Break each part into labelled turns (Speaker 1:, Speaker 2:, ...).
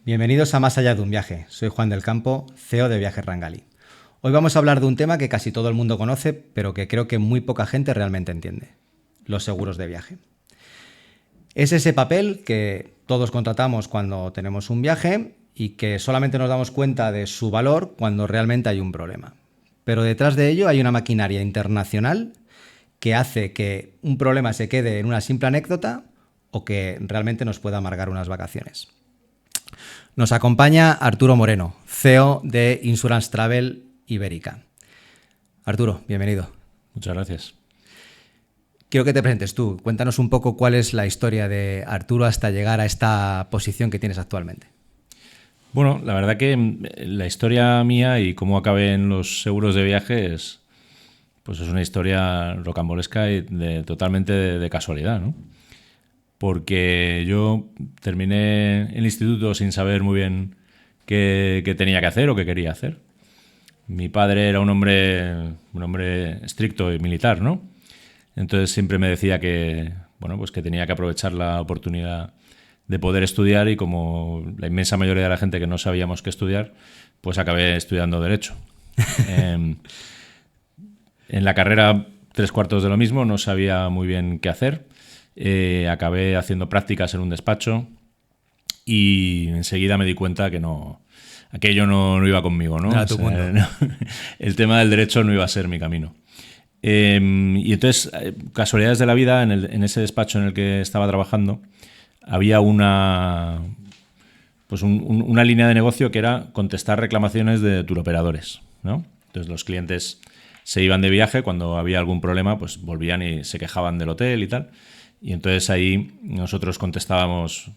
Speaker 1: Bienvenidos a Más allá de un viaje. Soy Juan del Campo, CEO de Viajes Rangali. Hoy vamos a hablar de un tema que casi todo el mundo conoce, pero que creo que muy poca gente realmente entiende: los seguros de viaje. Es ese papel que todos contratamos cuando tenemos un viaje y que solamente nos damos cuenta de su valor cuando realmente hay un problema. Pero detrás de ello hay una maquinaria internacional que hace que un problema se quede en una simple anécdota o que realmente nos pueda amargar unas vacaciones. Nos acompaña Arturo Moreno, CEO de Insurance Travel Ibérica. Arturo, bienvenido.
Speaker 2: Muchas gracias.
Speaker 1: Quiero que te presentes tú. Cuéntanos un poco cuál es la historia de Arturo hasta llegar a esta posición que tienes actualmente.
Speaker 2: Bueno, la verdad que la historia mía y cómo acabé en los seguros de viaje es una historia rocambolesca y totalmente de casualidad, ¿no? Porque yo terminé el instituto sin saber muy bien qué tenía que hacer o qué quería hacer. Mi padre era un hombre estricto y militar, ¿no? Entonces siempre me decía que tenía que aprovechar la oportunidad de poder estudiar, y como la inmensa mayoría de la gente que no sabíamos qué estudiar, pues acabé estudiando Derecho. En la carrera 3/4 de lo mismo, no sabía muy bien qué hacer. Acabé haciendo prácticas en un despacho y enseguida me di cuenta que aquello no iba conmigo, ¿no?
Speaker 1: Era tu mundo.
Speaker 2: No, el tema del derecho no iba a ser mi camino. Y entonces, casualidades de la vida, en ese despacho en el que estaba trabajando, había una línea de negocio que era contestar reclamaciones de turoperadores, ¿no? Entonces los clientes se iban de viaje, cuando había algún problema, pues volvían y se quejaban del hotel y tal. Y entonces ahí nosotros contestábamos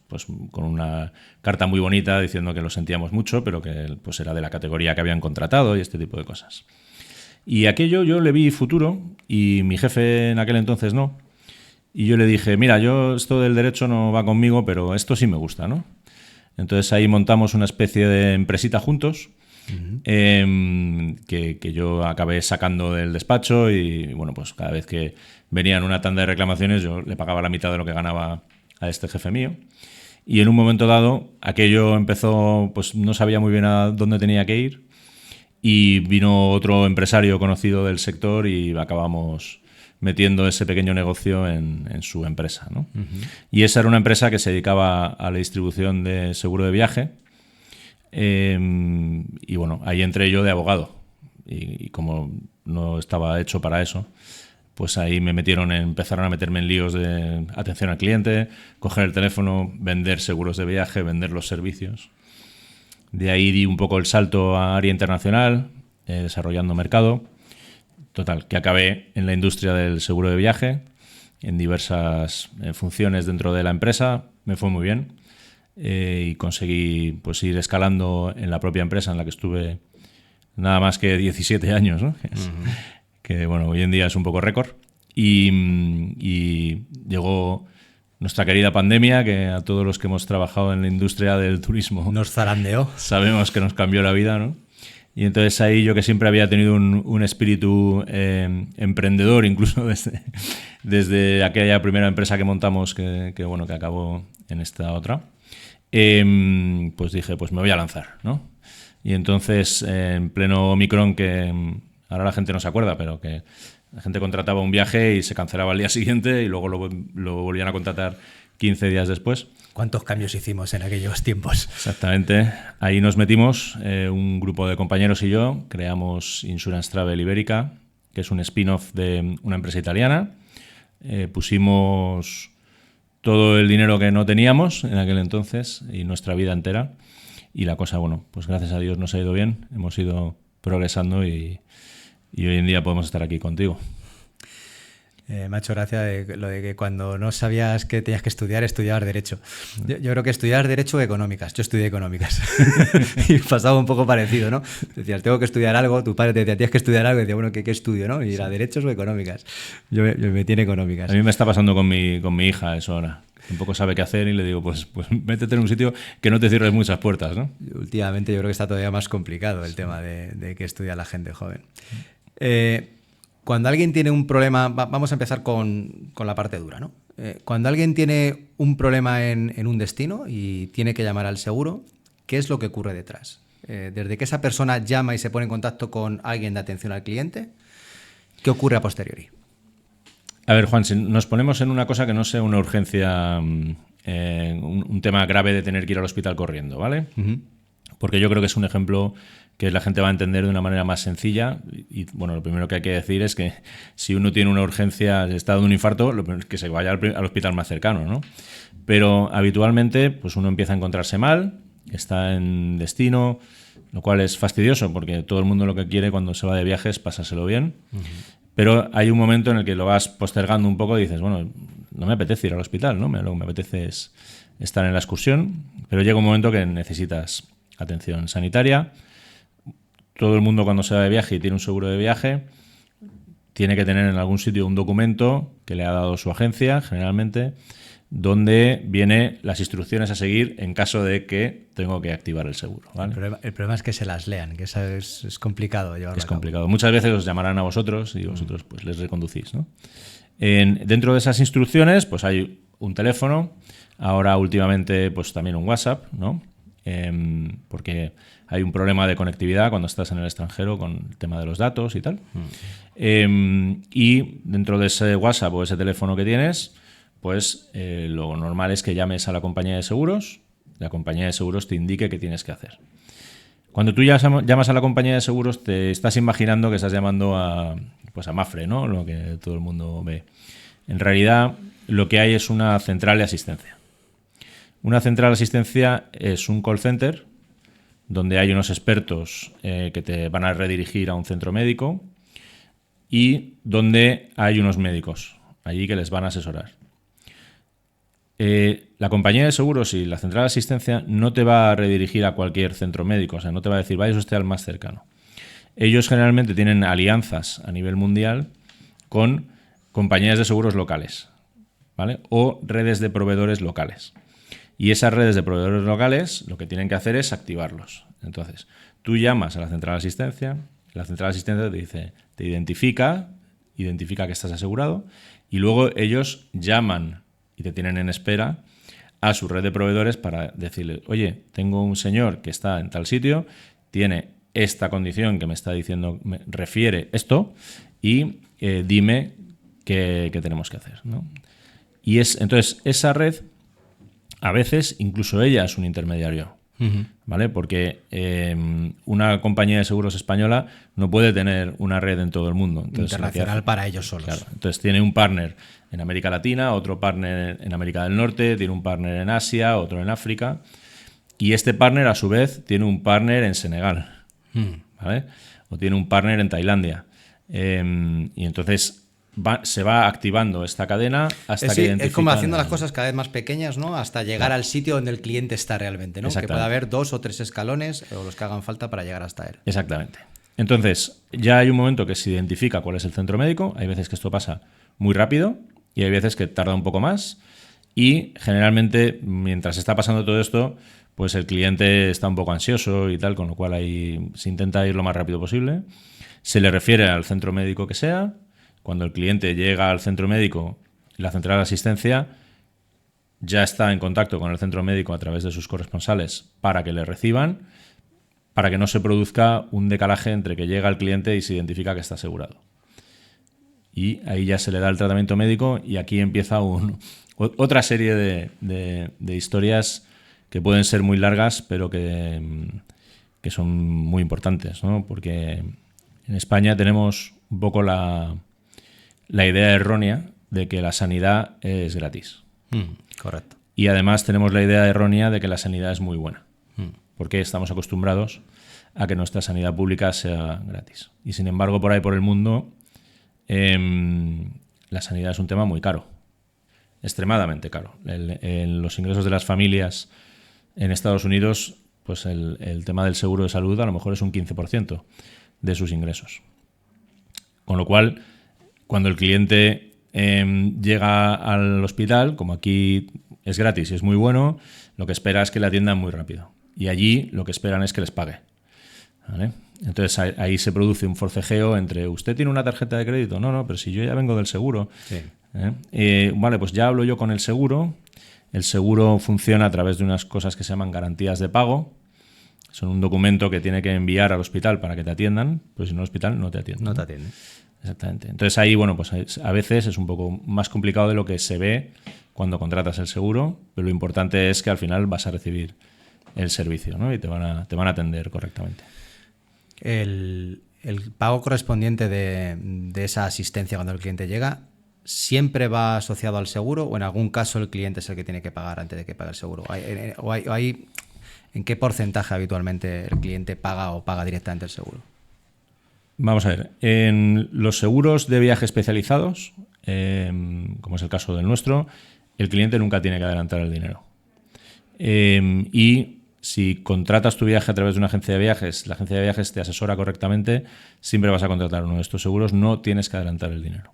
Speaker 2: con una carta muy bonita diciendo que lo sentíamos mucho, pero que era de la categoría que habían contratado y este tipo de cosas. Y aquello yo le vi futuro y mi jefe en aquel entonces no. Y yo le dije, mira, yo esto del derecho no va conmigo, pero esto sí me gusta, ¿no? Entonces ahí montamos una especie de empresita juntos, que yo acabé sacando del despacho, y cada vez que venían una tanda de reclamaciones yo le pagaba la mitad de lo que ganaba a este jefe mío. Y en un momento dado aquello empezó, no sabía muy bien a dónde tenía que ir, y vino otro empresario conocido del sector y acabamos metiendo ese pequeño negocio en su empresa, ¿no? Uh-huh. Y esa era una empresa que se dedicaba a la distribución de seguro de viaje. Y ahí entré yo de abogado. Y como no estaba hecho para eso, pues ahí empezaron a meterme en líos de atención al cliente, coger el teléfono, vender seguros de viaje, vender los servicios. De ahí di un poco el salto a área internacional, desarrollando mercado. Total, que acabé en la industria del seguro de viaje, en diversas funciones dentro de la empresa. Me fue muy bien, y conseguí ir escalando en la propia empresa en la que estuve nada más que 17 años, ¿no? Uh-huh. Que hoy en día es un poco récord. Y llegó nuestra querida pandemia, que a todos los que hemos trabajado en la industria del turismo
Speaker 1: nos zarandeó.
Speaker 2: Sabemos que nos cambió la vida, ¿no? Y entonces ahí yo, que siempre había tenido un espíritu emprendedor, incluso desde aquella primera empresa que montamos, que acabó en esta otra, pues dije, me voy a lanzar, ¿no? Y entonces, en pleno Omicron, que ahora la gente no se acuerda, pero que la gente contrataba un viaje y se cancelaba al día siguiente y luego lo volvían a contratar 15 días después.
Speaker 1: ¿Cuántos cambios hicimos en aquellos tiempos?
Speaker 2: Exactamente. Ahí nos metimos, un grupo de compañeros y yo, creamos Insurance Travel Ibérica, que es un spin-off de una empresa italiana. Pusimos todo el dinero que no teníamos en aquel entonces y nuestra vida entera. Y la cosa, gracias a Dios nos ha ido bien. Hemos ido progresando y hoy en día podemos estar aquí contigo.
Speaker 1: Me ha hecho gracia lo de que cuando no sabías que tenías que estudiabas Derecho. Yo creo que estudiar Derecho o Económicas. Yo estudié Económicas. Y pasaba un poco parecido, ¿no? Decías, tengo que estudiar algo, tu padre te decía, tienes que estudiar algo, y decía, ¿qué estudio, no? Y era Derechos o Económicas. Yo me metí en Económicas.
Speaker 2: A mí me está pasando con mi hija eso ahora. Tampoco sabe qué hacer y le digo, pues métete en un sitio que no te cierres muchas puertas, ¿no?
Speaker 1: Últimamente yo creo que está todavía más complicado el tema de que estudia la gente joven. Cuando alguien tiene un problema, vamos a empezar con la parte dura, ¿no? Cuando alguien tiene un problema en un destino y tiene que llamar al seguro, ¿qué es lo que ocurre detrás? Desde que esa persona llama y se pone en contacto con alguien de atención al cliente, ¿qué ocurre a posteriori?
Speaker 2: A ver, Juan, si nos ponemos en una cosa que no sea una urgencia, un tema grave de tener que ir al hospital corriendo, ¿vale? Uh-huh. Porque yo creo que es un ejemplo que la gente va a entender de una manera más sencilla. Y bueno, lo primero que hay que decir es que si uno tiene una urgencia, está dando un infarto, lo primero es que se vaya al hospital más cercano, ¿no? Pero habitualmente, pues uno empieza a encontrarse mal, está en destino, lo cual es fastidioso porque todo el mundo lo que quiere cuando se va de viaje es pasárselo bien. Uh-huh. Pero hay un momento en el que lo vas postergando un poco y dices, bueno, no me apetece ir al hospital, ¿no? Lo que me apetece es estar en la excursión, pero llega un momento que necesitas atención sanitaria. Todo el mundo cuando se va de viaje y tiene un seguro de viaje tiene que tener en algún sitio un documento que le ha dado su agencia, generalmente, donde viene las instrucciones a seguir en caso de que tengo que activar el seguro, ¿vale?
Speaker 1: El problema es que se las lean, que eso es complicado llevarlo a cabo.
Speaker 2: Es complicado. Muchas veces os llamarán a vosotros y vosotros pues les reconducís, ¿no? Dentro de esas instrucciones pues hay un teléfono, ahora últimamente pues también un WhatsApp, ¿no? Porque hay un problema de conectividad cuando estás en el extranjero con el tema de los datos y tal. Y dentro de ese WhatsApp o ese teléfono que tienes, pues lo normal es que llames a la compañía de seguros, la compañía de seguros te indique qué tienes que hacer. Cuando tú llamas a la compañía de seguros, te estás imaginando que estás llamando a Mapfre, ¿no? Lo que todo el mundo ve. En realidad, lo que hay es una central de asistencia. Una central de asistencia es un call center donde hay unos expertos que te van a redirigir a un centro médico y donde hay unos médicos allí que les van a asesorar. La compañía de seguros y la central de asistencia no te va a redirigir a cualquier centro médico, o sea, no te va a decir, vaya usted al más cercano. Ellos generalmente tienen alianzas a nivel mundial con compañías de seguros locales, ¿vale? O redes de proveedores locales. Y esas redes de proveedores locales lo que tienen que hacer es activarlos. Entonces, tú llamas a la central de asistencia, la central de asistencia te dice, te identifica que estás asegurado, y luego ellos llaman y te tienen en espera a su red de proveedores para decirle, oye, tengo un señor que está en tal sitio, tiene esta condición que me está diciendo, me refiere esto, y dime qué tenemos que hacer, ¿no? Y entonces esa red, a veces incluso ella es un intermediario, ¿vale? Porque una compañía de seguros española no puede tener una red en todo el mundo. Entonces,
Speaker 1: internacional para ellos solos.
Speaker 2: Claro, entonces tiene un partner en América Latina, otro partner en América del Norte, tiene un partner en Asia, otro en África, y este partner a su vez tiene un partner en Senegal, ¿vale? O tiene un partner en Tailandia. Y entonces se va activando esta cadena hasta que identifican...
Speaker 1: Es como haciendo las cosas cada vez más pequeñas, ¿no? Hasta llegar al sitio donde el cliente está realmente, ¿no? Que pueda haber 2 o 3 escalones o los que hagan falta para llegar hasta él.
Speaker 2: Exactamente. Entonces, ya hay un momento que se identifica cuál es el centro médico. Hay veces que esto pasa muy rápido y hay veces que tarda un poco más. Y generalmente, mientras está pasando todo esto, pues el cliente está un poco ansioso y tal, con lo cual ahí se intenta ir lo más rápido posible. Se le refiere al centro médico que sea. Cuando el cliente llega al centro médico, la central de asistencia ya está en contacto con el centro médico a través de sus corresponsales para que le reciban, para que no se produzca un decalaje entre que llega el cliente y se identifica que está asegurado. Y ahí ya se le da el tratamiento médico y aquí empieza otra serie de historias que pueden ser muy largas, pero que son muy importantes, ¿no? Porque en España tenemos un poco la idea errónea de que la sanidad es gratis.
Speaker 1: Correcto.
Speaker 2: Y además tenemos la idea errónea de que la sanidad es muy buena. Porque estamos acostumbrados a que nuestra sanidad pública sea gratis. Y sin embargo, por ahí por el mundo, la sanidad es un tema muy caro. Extremadamente caro. Los ingresos de las familias en Estados Unidos, pues el tema del seguro de salud a lo mejor es un 15% de sus ingresos. Con lo cual, cuando el cliente llega al hospital, como aquí es gratis y es muy bueno, lo que espera es que le atiendan muy rápido. Y allí lo que esperan es que les pague, ¿vale? Entonces ahí se produce un forcejeo entre, ¿usted tiene una tarjeta de crédito? No, pero si yo ya vengo del seguro.
Speaker 1: Sí.
Speaker 2: Vale, pues ya hablo yo con el seguro. El seguro funciona a través de unas cosas que se llaman garantías de pago. Son un documento que tiene que enviar al hospital para que te atiendan, pues si no, el hospital no te atiende.
Speaker 1: No te atiende.
Speaker 2: Exactamente. Entonces ahí, bueno, pues a veces es un poco más complicado de lo que se ve cuando contratas el seguro, pero lo importante es que al final vas a recibir el servicio, ¿no? Y te van a atender correctamente.
Speaker 1: El pago correspondiente de esa asistencia cuando el cliente llega, ¿siempre va asociado al seguro o en algún caso el cliente es el que tiene que pagar antes de que pague el seguro? ¿En qué porcentaje habitualmente el cliente paga o paga directamente el seguro?
Speaker 2: Vamos a ver, en los seguros de viaje especializados, como es el caso del nuestro, el cliente nunca tiene que adelantar el dinero. Y si contratas tu viaje a través de una agencia de viajes, la agencia de viajes te asesora correctamente, siempre vas a contratar uno de estos seguros, no tienes que adelantar el dinero.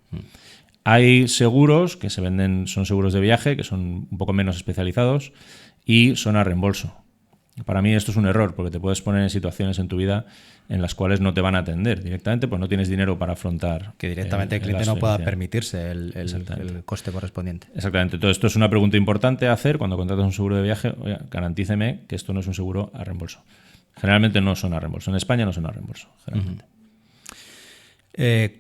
Speaker 2: Hay seguros que se venden, son seguros de viaje, que son un poco menos especializados y son a reembolso. Para mí esto es un error, porque te puedes poner en situaciones en tu vida en las cuales no te van a atender directamente, pues no tienes dinero para afrontar.
Speaker 1: Que directamente el cliente no pueda permitirse el coste correspondiente.
Speaker 2: Exactamente. Entonces, esto es una pregunta importante a hacer cuando contratas un seguro de viaje. Oye, garantíceme que esto no es un seguro a reembolso. Generalmente no son a reembolso. En España no son a reembolso, generalmente.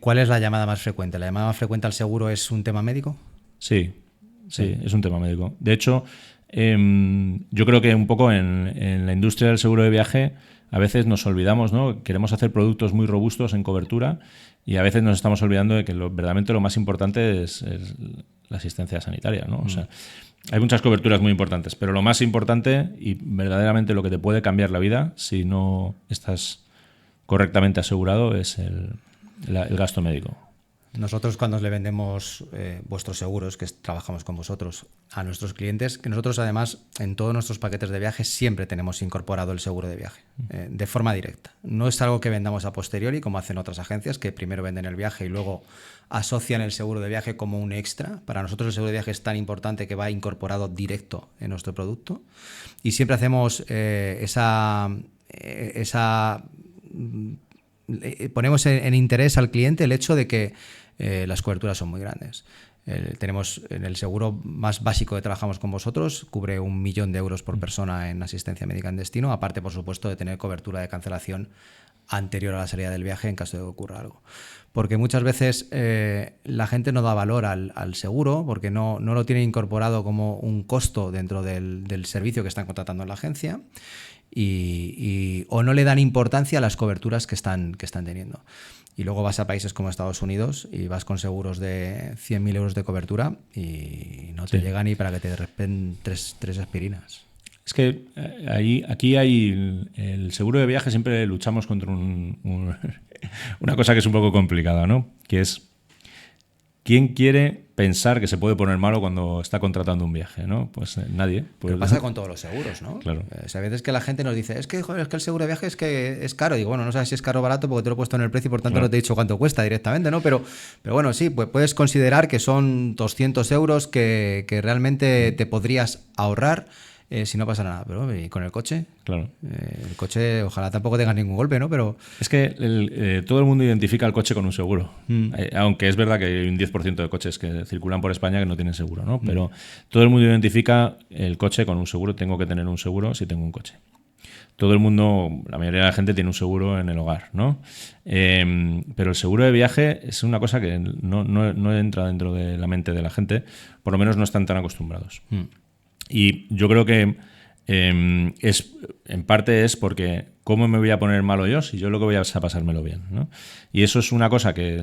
Speaker 1: ¿Cuál es la llamada más frecuente? ¿La llamada más frecuente al seguro es un tema médico?
Speaker 2: Sí, es un tema médico. De hecho, yo creo que un poco en la industria del seguro de viaje a veces nos olvidamos, ¿no? Queremos hacer productos muy robustos en cobertura y a veces nos estamos olvidando de que verdaderamente lo más importante es la asistencia sanitaria, ¿no? O sea, hay muchas coberturas muy importantes, pero lo más importante y verdaderamente lo que te puede cambiar la vida si no estás correctamente asegurado es el gasto médico.
Speaker 1: Nosotros cuando le vendemos vuestros seguros, que trabajamos con vosotros, a nuestros clientes, que nosotros además en todos nuestros paquetes de viaje siempre tenemos incorporado el seguro de viaje, de forma directa. No es algo que vendamos a posteriori, como hacen otras agencias, que primero venden el viaje y luego asocian el seguro de viaje como un extra. Para nosotros el seguro de viaje es tan importante que va incorporado directo en nuestro producto. Y siempre hacemos ponemos en interés al cliente el hecho de que las coberturas son muy grandes. Tenemos en el seguro más básico que trabajamos con vosotros, cubre 1 millón de euros por persona en asistencia médica en destino, aparte, por supuesto, de tener cobertura de cancelación anterior a la salida del viaje en caso de que ocurra algo. Porque muchas veces la gente no da valor al seguro porque no lo tiene incorporado como un costo dentro del servicio que están contratando en la agencia o no le dan importancia a las coberturas que están teniendo. Y luego vas a países como Estados Unidos y vas con seguros de 100.000 euros de cobertura y no te llega ni para que te derrepen tres aspirinas.
Speaker 2: Es que aquí hay el seguro de viaje, siempre luchamos contra una cosa que es un poco complicada, ¿no? Que es ¿quién quiere pensar que se puede poner malo cuando está contratando un viaje, ¿no? Pues nadie. Pues,
Speaker 1: pero pasa con todos los seguros, ¿no?
Speaker 2: Claro.
Speaker 1: O sea, a veces que la gente nos dice, es que el seguro de viaje es que es caro. Digo, bueno, no sabes si es caro o barato porque te lo he puesto en el precio y por tanto no te he dicho cuánto cuesta directamente, ¿no? Pero bueno, sí, pues puedes considerar que son 200 euros que realmente te podrías ahorrar si no pasa nada. Pero ¿y con el coche?
Speaker 2: Claro.
Speaker 1: El coche, ojalá tampoco tengas ningún golpe, ¿no? Pero
Speaker 2: es que todo el mundo identifica el coche con un seguro. Aunque es verdad que hay un 10% de coches que circulan por España que no tienen seguro, ¿no? Pero todo el mundo identifica el coche con un seguro. Tengo que tener un seguro si tengo un coche. Todo el mundo, la mayoría de la gente tiene un seguro en el hogar, ¿no? Pero el seguro de viaje es una cosa que no entra dentro de la mente de la gente, por lo menos no están tan acostumbrados. Y yo creo que en parte es porque ¿cómo me voy a poner malo yo si yo lo que voy a pasármelo bien, ¿no? Y eso es una cosa que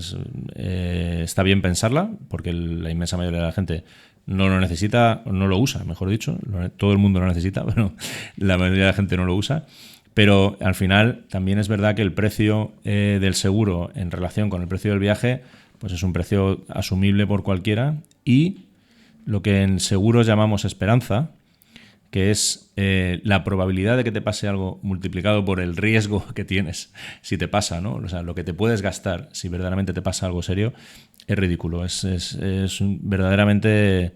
Speaker 2: está bien pensarla, porque la inmensa mayoría de la gente no lo necesita, no lo usa, mejor dicho. Todo el mundo lo necesita, pero la mayoría de la gente no lo usa. Pero al final también es verdad que el precio del seguro en relación con el precio del viaje pues es un precio asumible por cualquiera, y lo que en seguros llamamos esperanza, que es la probabilidad de que te pase algo multiplicado por el riesgo que tienes si te pasa, ¿no? O sea, lo que te puedes gastar si verdaderamente te pasa algo serio es ridículo. Es verdaderamente...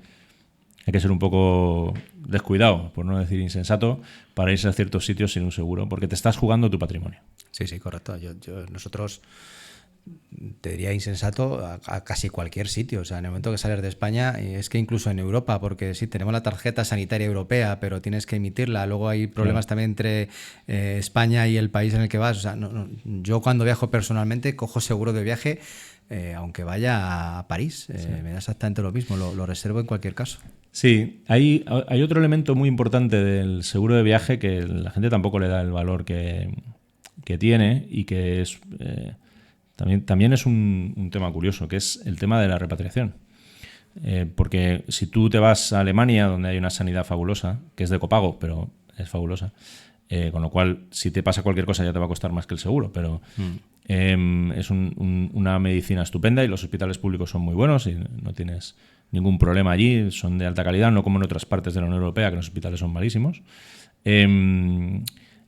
Speaker 2: Hay que ser un poco descuidado, por no decir insensato, para irse a ciertos sitios sin un seguro, porque te estás jugando tu patrimonio.
Speaker 1: Sí, correcto. Nosotros te diría insensato a casi cualquier sitio. O sea, en el momento que sales de España, es que incluso en Europa, porque sí, tenemos la tarjeta sanitaria europea, pero tienes que emitirla. Luego hay problemas también entre España y el país en el que vas. O sea, yo cuando viajo personalmente cojo seguro de viaje, aunque vaya a París. Me da exactamente lo mismo, lo reservo en cualquier caso.
Speaker 2: Sí, hay otro elemento muy importante del seguro de viaje que la gente tampoco le da el valor que tiene y que es también es un tema curioso, que es el tema de la repatriación. Porque si tú te vas a Alemania, donde hay una sanidad fabulosa, que es de copago, pero es fabulosa, con lo cual si te pasa cualquier cosa ya te va a costar más que el seguro, pero es una medicina estupenda y los hospitales públicos son muy buenos y no tienes ningún problema allí, son de alta calidad, no como en otras partes de la Unión Europea, que los hospitales son malísimos.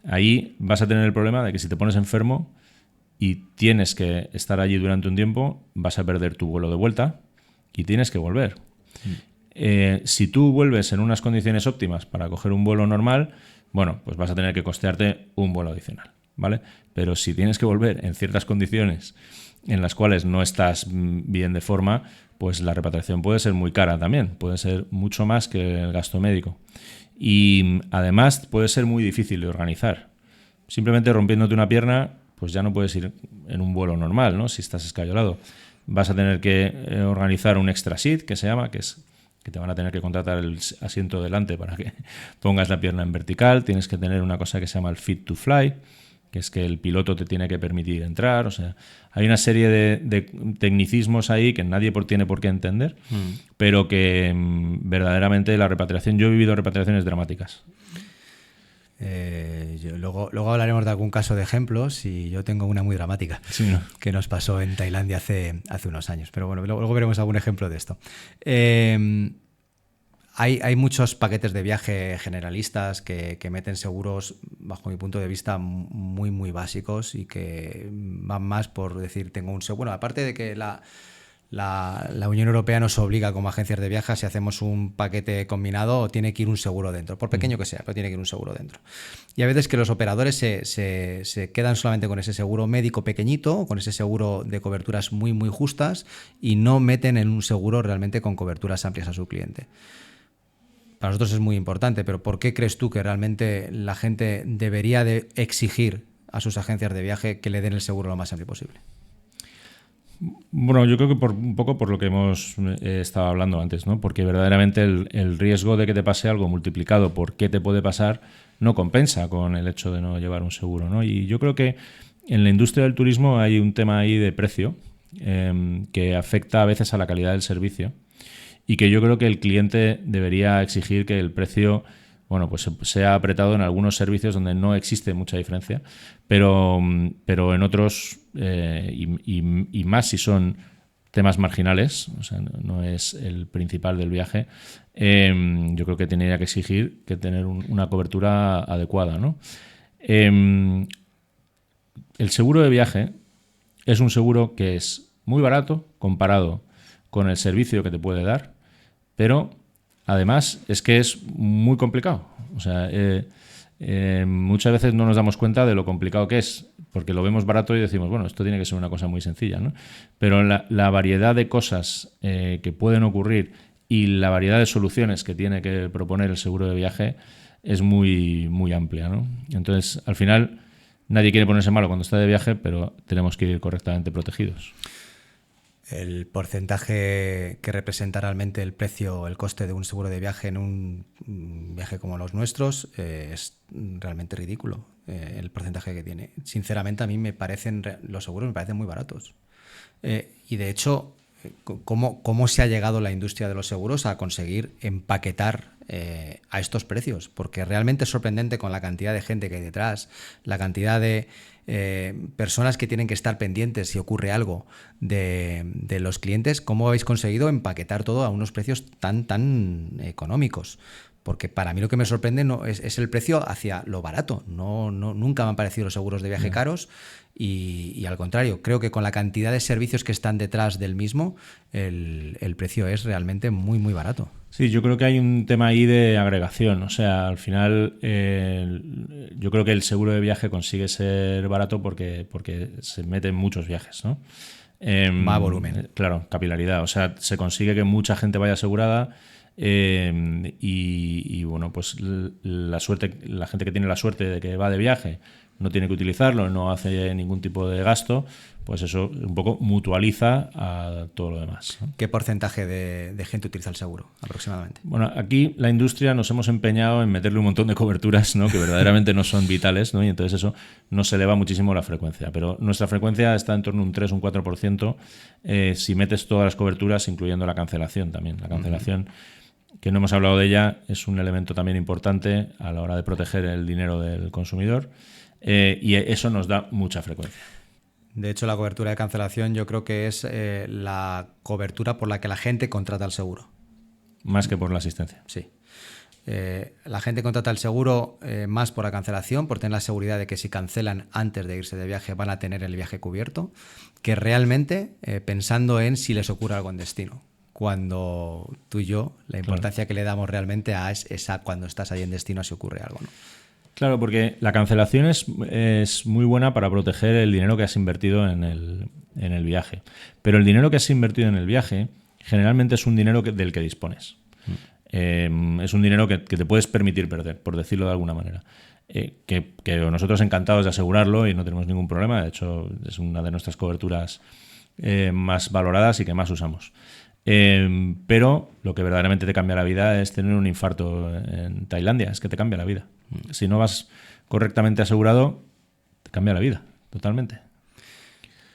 Speaker 2: Ahí vas a tener el problema de que si te pones enfermo y tienes que estar allí durante un tiempo, vas a perder tu vuelo de vuelta y tienes que volver. Si tú vuelves en unas condiciones óptimas para coger un vuelo normal, bueno, pues vas a tener que costearte un vuelo adicional, ¿vale? Pero si tienes que volver en ciertas condiciones en las cuales no estás bien de forma, pues la repatriación puede ser muy cara también, puede ser mucho más que el gasto médico. Y además puede ser muy difícil de organizar. Simplemente rompiéndote una pierna, pues ya no puedes ir en un vuelo normal, ¿no? Si estás escayolado. Vas a tener que organizar un extra seat, que se llama, que es que te van a tener que contratar el asiento delante para que pongas la pierna en vertical. Tienes que tener una cosa que se llama el fit to fly, que es que el piloto te tiene que permitir entrar. O sea, hay una serie de tecnicismos ahí que nadie tiene por qué entender, pero que verdaderamente la repatriación... Yo he vivido repatriaciones dramáticas.
Speaker 1: Luego hablaremos de algún caso de ejemplos y yo tengo una muy dramática que nos pasó en Tailandia hace unos años. Pero bueno, luego veremos algún ejemplo de esto. Hay muchos paquetes de viaje generalistas que meten seguros, bajo mi punto de vista, muy, muy básicos y que van más por decir, tengo un seguro. Bueno, aparte de que la Unión Europea nos obliga como agencias de viajes, si hacemos un paquete combinado, tiene que ir un seguro dentro, por pequeño que sea, pero tiene que ir un seguro dentro. Y a veces que los operadores se quedan solamente con ese seguro médico pequeñito, con ese seguro de coberturas muy, muy justas y no meten en un seguro realmente con coberturas amplias a su cliente. Para nosotros es muy importante, pero ¿por qué crees tú que realmente la gente debería de exigir a sus agencias de viaje que le den el seguro lo más amplio posible?
Speaker 2: Bueno, yo creo que un poco por lo que hemos estado hablando antes, ¿no? Porque verdaderamente el riesgo de que te pase algo multiplicado por qué te puede pasar no compensa con el hecho de no llevar un seguro, ¿no? Y yo creo que en la industria del turismo hay un tema ahí de precio que afecta a veces a la calidad del servicio y que yo creo que el cliente debería exigir que el precio, bueno, pues sea apretado en algunos servicios donde no existe mucha diferencia, pero en otros, y más si son temas marginales, o sea, no es el principal del viaje, yo creo que tendría que exigir que tener una cobertura adecuada, ¿no? El seguro de viaje es un seguro que es muy barato comparado con el servicio que te puede dar, pero además es que es muy complicado. O sea, muchas veces no nos damos cuenta de lo complicado que es, porque lo vemos barato y decimos, bueno, esto tiene que ser una cosa muy sencilla, ¿no? Pero la variedad de cosas que pueden ocurrir y la variedad de soluciones que tiene que proponer el seguro de viaje es muy, muy amplia, ¿no? Entonces, al final, nadie quiere ponerse malo cuando está de viaje, pero tenemos que ir correctamente protegidos.
Speaker 1: El porcentaje que representa realmente el precio, el coste de un seguro de viaje en un viaje como los nuestros es realmente ridículo, el porcentaje que tiene. Sinceramente, a mí los seguros me parecen muy baratos. Y de hecho, ¿cómo se ha llegado la industria de los seguros a conseguir empaquetar a estos precios? Porque realmente es sorprendente con la cantidad de gente que hay detrás, la cantidad de personas que tienen que estar pendientes si ocurre algo de los clientes. ¿Cómo habéis conseguido empaquetar todo a unos precios tan económicos? Porque para mí lo que me sorprende no es el precio hacia lo barato. Nunca me han parecido los seguros de viaje caros y al contrario, creo que con la cantidad de servicios que están detrás del mismo, el precio es realmente muy, muy barato.
Speaker 2: Sí, yo creo que hay un tema ahí de agregación. O sea, al final yo creo que el seguro de viaje consigue ser barato porque se meten muchos viajes, ¿no?
Speaker 1: Más volumen.
Speaker 2: Claro, capilaridad. O sea, se consigue que mucha gente vaya asegurada y bueno, pues la gente que tiene la suerte de que va de viaje no tiene que utilizarlo, no hace ningún tipo de gasto, pues eso un poco mutualiza a todo lo demás, ¿no?
Speaker 1: ¿Qué porcentaje de gente utiliza el seguro aproximadamente?
Speaker 2: Bueno, aquí la industria nos hemos empeñado en meterle un montón de coberturas, ¿no? Que verdaderamente no son vitales, ¿no? Y entonces eso nos eleva muchísimo la frecuencia. Pero nuestra frecuencia está en torno a un 3 o un 4% si metes todas las coberturas, incluyendo la cancelación también. La cancelación, que no hemos hablado de ella, es un elemento también importante a la hora de proteger el dinero del consumidor y eso nos da mucha frecuencia.
Speaker 1: De hecho, la cobertura de cancelación yo creo que es la cobertura por la que la gente contrata el seguro.
Speaker 2: Más que por la asistencia.
Speaker 1: Sí. La gente contrata el seguro más por la cancelación, por tener la seguridad de que si cancelan antes de irse de viaje van a tener el viaje cubierto, que realmente pensando en si les ocurre algo en destino. Cuando tú y yo, la importancia que le damos realmente es a cuando estás ahí en destino si ocurre algo, ¿no?
Speaker 2: Claro, porque la cancelación es muy buena para proteger el dinero que has invertido en el viaje. Pero el dinero que has invertido en el viaje generalmente es un dinero del que dispones. Es un dinero que te puedes permitir perder, por decirlo de alguna manera. Que nosotros encantados de asegurarlo y no tenemos ningún problema. De hecho, es una de nuestras coberturas más valoradas y que más usamos. Pero lo que verdaderamente te cambia la vida es tener un infarto en Tailandia. Es que te cambia la vida. Si no vas correctamente asegurado, te cambia la vida totalmente.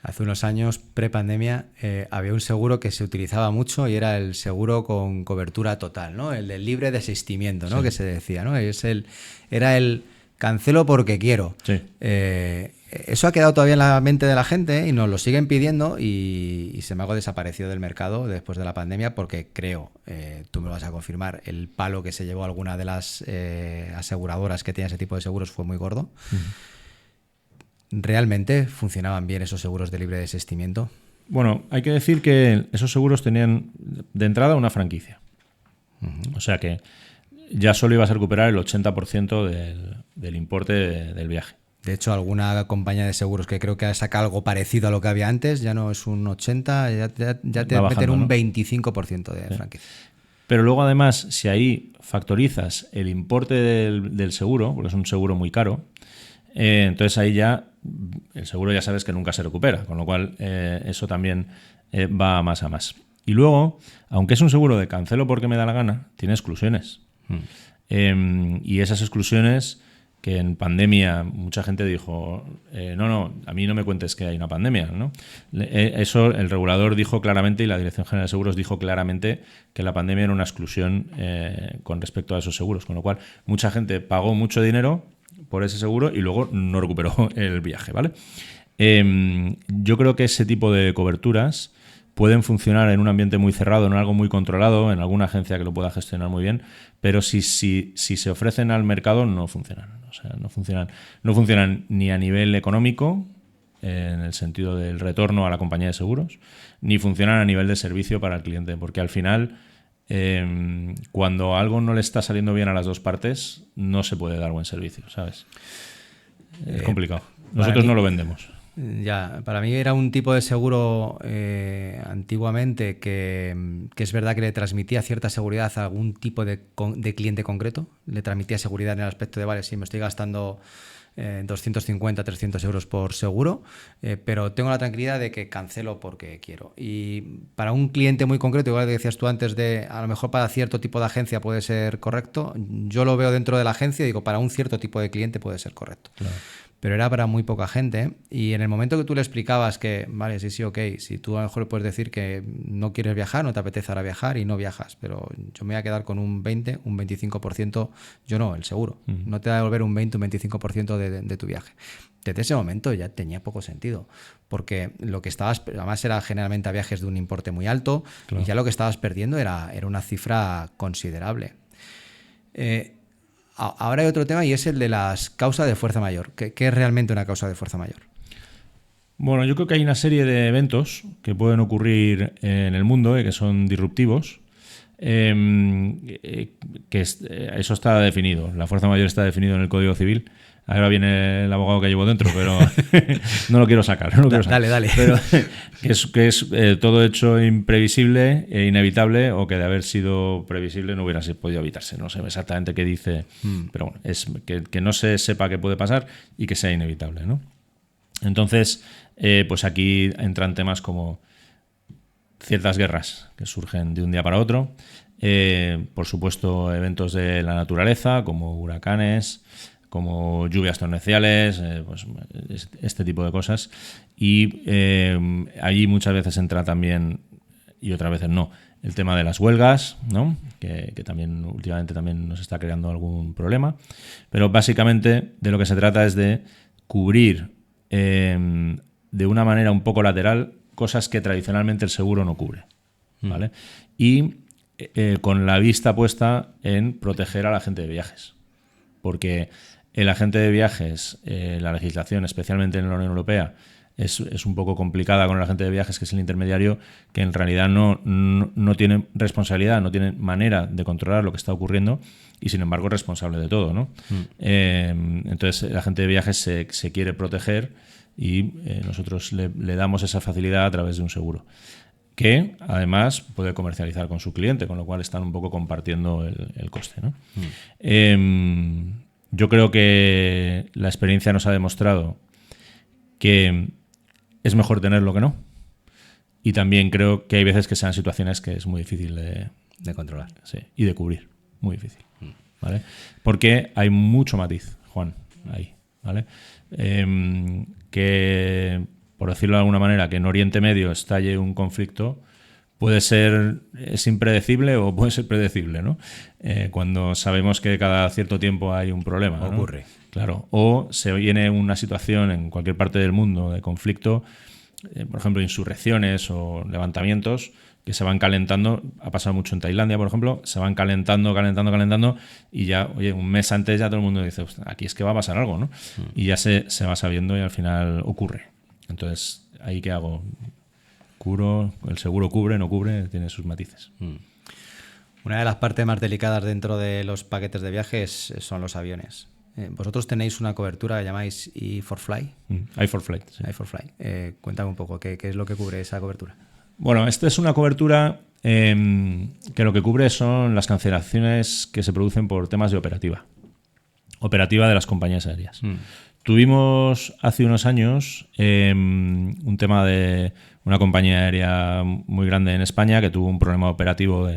Speaker 1: Hace unos años, pre-pandemia, había un seguro que se utilizaba mucho y era el seguro con cobertura total, ¿no? El del libre desistimiento, ¿no? Sí. Que se decía, ¿no? Era el cancelo porque quiero.
Speaker 2: Sí.
Speaker 1: Eso ha quedado todavía en la mente de la gente y nos lo siguen pidiendo y se me ha desaparecido del mercado después de la pandemia porque creo, tú me lo vas a confirmar, el palo que se llevó alguna de las aseguradoras que tenía ese tipo de seguros fue muy gordo. ¿Realmente funcionaban bien esos seguros de libre desistimiento?
Speaker 2: Bueno, hay que decir que esos seguros tenían de entrada una franquicia. O sea que ya solo ibas a recuperar el 80% del importe del viaje.
Speaker 1: De hecho, alguna compañía de seguros que creo que ha sacado algo parecido a lo que había antes, ya no es un 80%, ya te meten un 25% de franquicia.
Speaker 2: Pero luego además, si ahí factorizas el importe del seguro, porque es un seguro muy caro, entonces ahí ya el seguro ya sabes que nunca se recupera, con lo cual eso también va más a más. Y luego, aunque es un seguro de cancelo porque me da la gana, tiene exclusiones. Y esas exclusiones que en pandemia mucha gente dijo, no, a mí no me cuentes que hay una pandemia, ¿no? Eso el regulador dijo claramente y la Dirección General de Seguros dijo claramente que la pandemia era una exclusión con respecto a esos seguros, con lo cual mucha gente pagó mucho dinero por ese seguro y luego no recuperó el viaje, ¿vale? Yo creo que ese tipo de coberturas pueden funcionar en un ambiente muy cerrado, en algo muy controlado, en alguna agencia que lo pueda gestionar muy bien, pero si se ofrecen al mercado no funcionan. O sea, no funcionan ni a nivel económico, en el sentido del retorno a la compañía de seguros, ni funcionan a nivel de servicio para el cliente, porque al final cuando algo no le está saliendo bien a las dos partes, no se puede dar buen servicio, ¿sabes? Es complicado. Nosotros no lo vendemos.
Speaker 1: Ya, para mí era un tipo de seguro antiguamente que es verdad que le transmitía cierta seguridad a algún tipo de cliente concreto. Le transmitía seguridad en el aspecto de, vale, sí, me estoy gastando 250, 300 euros por seguro, pero tengo la tranquilidad de que cancelo porque quiero. Y para un cliente muy concreto, igual que decías tú antes, a lo mejor para cierto tipo de agencia puede ser correcto, yo lo veo dentro de la agencia y digo, para un cierto tipo de cliente puede ser correcto. Claro. Pero era para muy poca gente y en el momento que tú le explicabas que, vale, sí, ok, si tú a lo mejor le puedes decir que no quieres viajar, no te apetece ahora viajar y no viajas, pero yo me voy a quedar con un 20, un 25%, yo no, el seguro, no te va a devolver un 20, un 25% de tu viaje. Desde ese momento ya tenía poco sentido, porque lo que estabas, además era generalmente a viajes de un importe muy alto, claro. Y ya lo que estabas perdiendo era una cifra considerable. Ahora hay otro tema y es el de las causas de fuerza mayor. ¿Qué es realmente una causa de fuerza mayor?
Speaker 2: Bueno, yo creo que hay una serie de eventos que pueden ocurrir en el mundo y que son disruptivos. Eso está definido. La fuerza mayor está definido en el Código Civil. Ahora viene el abogado que llevo dentro, pero no lo quiero sacar.
Speaker 1: Dale.
Speaker 2: Pero que es todo hecho imprevisible e inevitable, o que de haber sido previsible no hubiera podido evitarse. No sé exactamente qué dice, pero bueno, es que no se sepa qué puede pasar y que sea inevitable, ¿no? Entonces, pues aquí entran temas como ciertas guerras que surgen de un día para otro, por supuesto eventos de la naturaleza como huracanes, como lluvias torrenciales, pues este tipo de cosas, y allí muchas veces entra también, y otras veces no, el tema de las huelgas, ¿no? que también últimamente también nos está creando algún problema, pero básicamente de lo que se trata es de cubrir de una manera un poco lateral cosas que tradicionalmente el seguro no cubre, ¿vale? Y con la vista puesta en proteger al agente de viajes, porque el agente de viajes, la legislación, especialmente en la Unión Europea, es un poco complicada con el agente de viajes, que es el intermediario, que en realidad no tiene responsabilidad, no tiene manera de controlar lo que está ocurriendo y sin embargo es responsable de todo, ¿no? Entonces el agente de viajes se quiere proteger y nosotros le damos esa facilidad a través de un seguro, que además puede comercializar con su cliente, con lo cual están un poco compartiendo el coste, ¿no? Yo creo que la experiencia nos ha demostrado que es mejor tenerlo que no. Y también creo que hay veces que sean situaciones que es muy difícil de
Speaker 1: controlar.
Speaker 2: Sí, y de cubrir. Muy difícil. ¿Vale? Porque hay mucho matiz, Juan, ahí. ¿Vale? Que, por decirlo de alguna manera, que en Oriente Medio estalle un conflicto es impredecible o puede ser predecible, ¿no? Cuando sabemos que cada cierto tiempo hay un problema, ¿no?
Speaker 1: Ocurre.
Speaker 2: Claro. O se viene una situación en cualquier parte del mundo de conflicto, por ejemplo, insurrecciones o levantamientos que se van calentando. Ha pasado mucho en Tailandia, por ejemplo, se van calentando y ya, oye, un mes antes ya todo el mundo dice, aquí es que va a pasar algo, ¿no? Y ya se va sabiendo y al final ocurre. Entonces, ¿ahí qué hago? ¿Cubro? ¿El seguro cubre, no cubre? Tiene sus matices.
Speaker 1: Una de las partes más delicadas dentro de los paquetes de viajes son los aviones. Vosotros tenéis una cobertura que llamáis I4Fly.
Speaker 2: I4Flight. Sí.
Speaker 1: I4Fly. Cuéntame un poco, ¿qué es lo que cubre esa cobertura?
Speaker 2: Bueno, esta es una cobertura que lo que cubre son las cancelaciones que se producen por temas de operativa de las compañías aéreas. Tuvimos hace unos años un tema de una compañía aérea muy grande en España que tuvo un problema operativo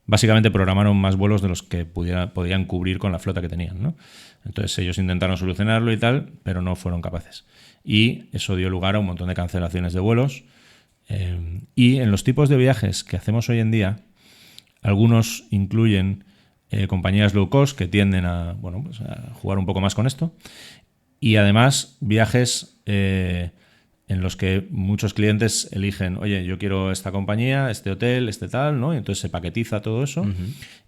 Speaker 2: básicamente programaron más vuelos de los que podían cubrir con la flota que tenían, ¿no? Entonces ellos intentaron solucionarlo y tal, pero no fueron capaces. Y eso dio lugar a un montón de cancelaciones de vuelos. Y en los tipos de viajes que hacemos hoy en día, algunos incluyen compañías low cost que tienden a jugar un poco más con esto. Y además viajes en los que muchos clientes eligen, oye, yo quiero esta compañía, este hotel, este tal, ¿no? Y entonces se paquetiza todo eso.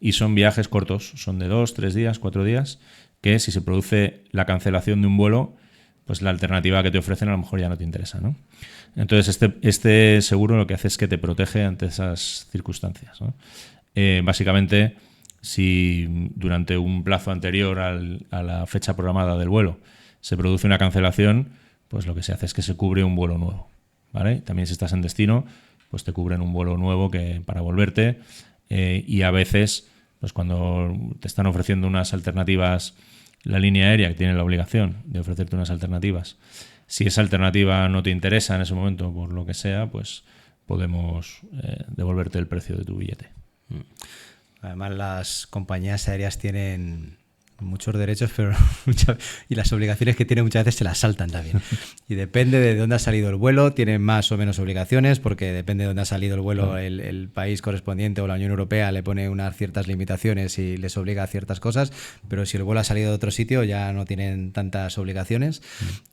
Speaker 2: Y son viajes cortos, son de 2, 3 días, 4 días, que si se produce la cancelación de un vuelo, pues la alternativa que te ofrecen a lo mejor ya no te interesa, ¿no? Entonces este seguro lo que hace es que te protege ante esas circunstancias, ¿no? Básicamente, si durante un plazo anterior a la fecha programada del vuelo se produce una cancelación, pues lo que se hace es que se cubre un vuelo nuevo, ¿vale? También si estás en destino, pues te cubren un vuelo nuevo para volverte, y a veces, pues cuando te están ofreciendo unas alternativas, la línea aérea que tiene la obligación de ofrecerte unas alternativas, si esa alternativa no te interesa en ese momento por lo que sea, pues podemos devolverte el precio de tu billete.
Speaker 1: Además, las compañías aéreas tienen muchos derechos, pero y las obligaciones que tienen muchas veces se las saltan también. Y depende de dónde ha salido el vuelo, tienen más o menos obligaciones, porque depende de dónde ha salido el vuelo, el país correspondiente o la Unión Europea le pone unas ciertas limitaciones y les obliga a ciertas cosas, pero si el vuelo ha salido de otro sitio ya no tienen tantas obligaciones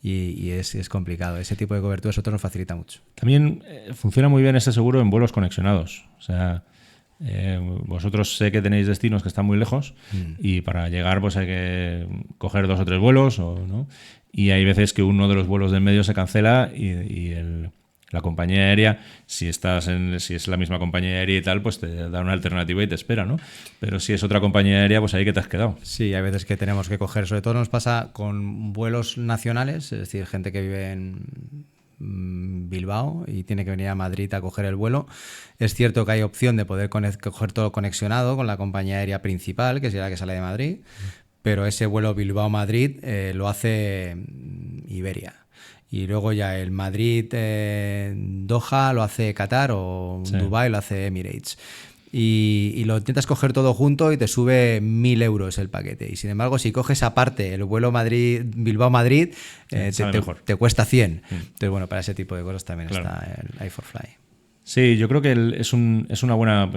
Speaker 1: y es complicado. Ese tipo de cobertura nosotros nos facilita mucho.
Speaker 2: También funciona muy bien este seguro en vuelos conexionados. O sea, Vosotros sé que tenéis destinos que están muy lejos y para llegar pues hay que coger 2 o 3 vuelos, ¿no? Y hay veces que uno de los vuelos del medio se cancela y la compañía aérea, si es la misma compañía aérea y tal, pues te da una alternativa y te espera, ¿no? Pero si es otra compañía aérea, pues ahí que te has quedado.
Speaker 1: Sí, hay veces que tenemos que coger, sobre todo nos pasa con vuelos nacionales, es decir, gente que vive en Bilbao y tiene que venir a Madrid a coger el vuelo. Es cierto que hay opción de poder coger todo conexionado con la compañía aérea principal, que es la que sale de Madrid, pero ese vuelo Bilbao-Madrid lo hace Iberia. Y luego ya el Madrid-Doha lo hace Qatar o
Speaker 2: Sí.
Speaker 1: Dubái lo hace Emirates. Y lo intentas coger todo junto y te sube 1.000 euros el paquete. Y sin embargo, si coges aparte el vuelo Bilbao-Madrid, te cuesta 100. Entonces, bueno, para ese tipo de cosas también está el i4Fly.
Speaker 2: Sí, yo creo que es una buena...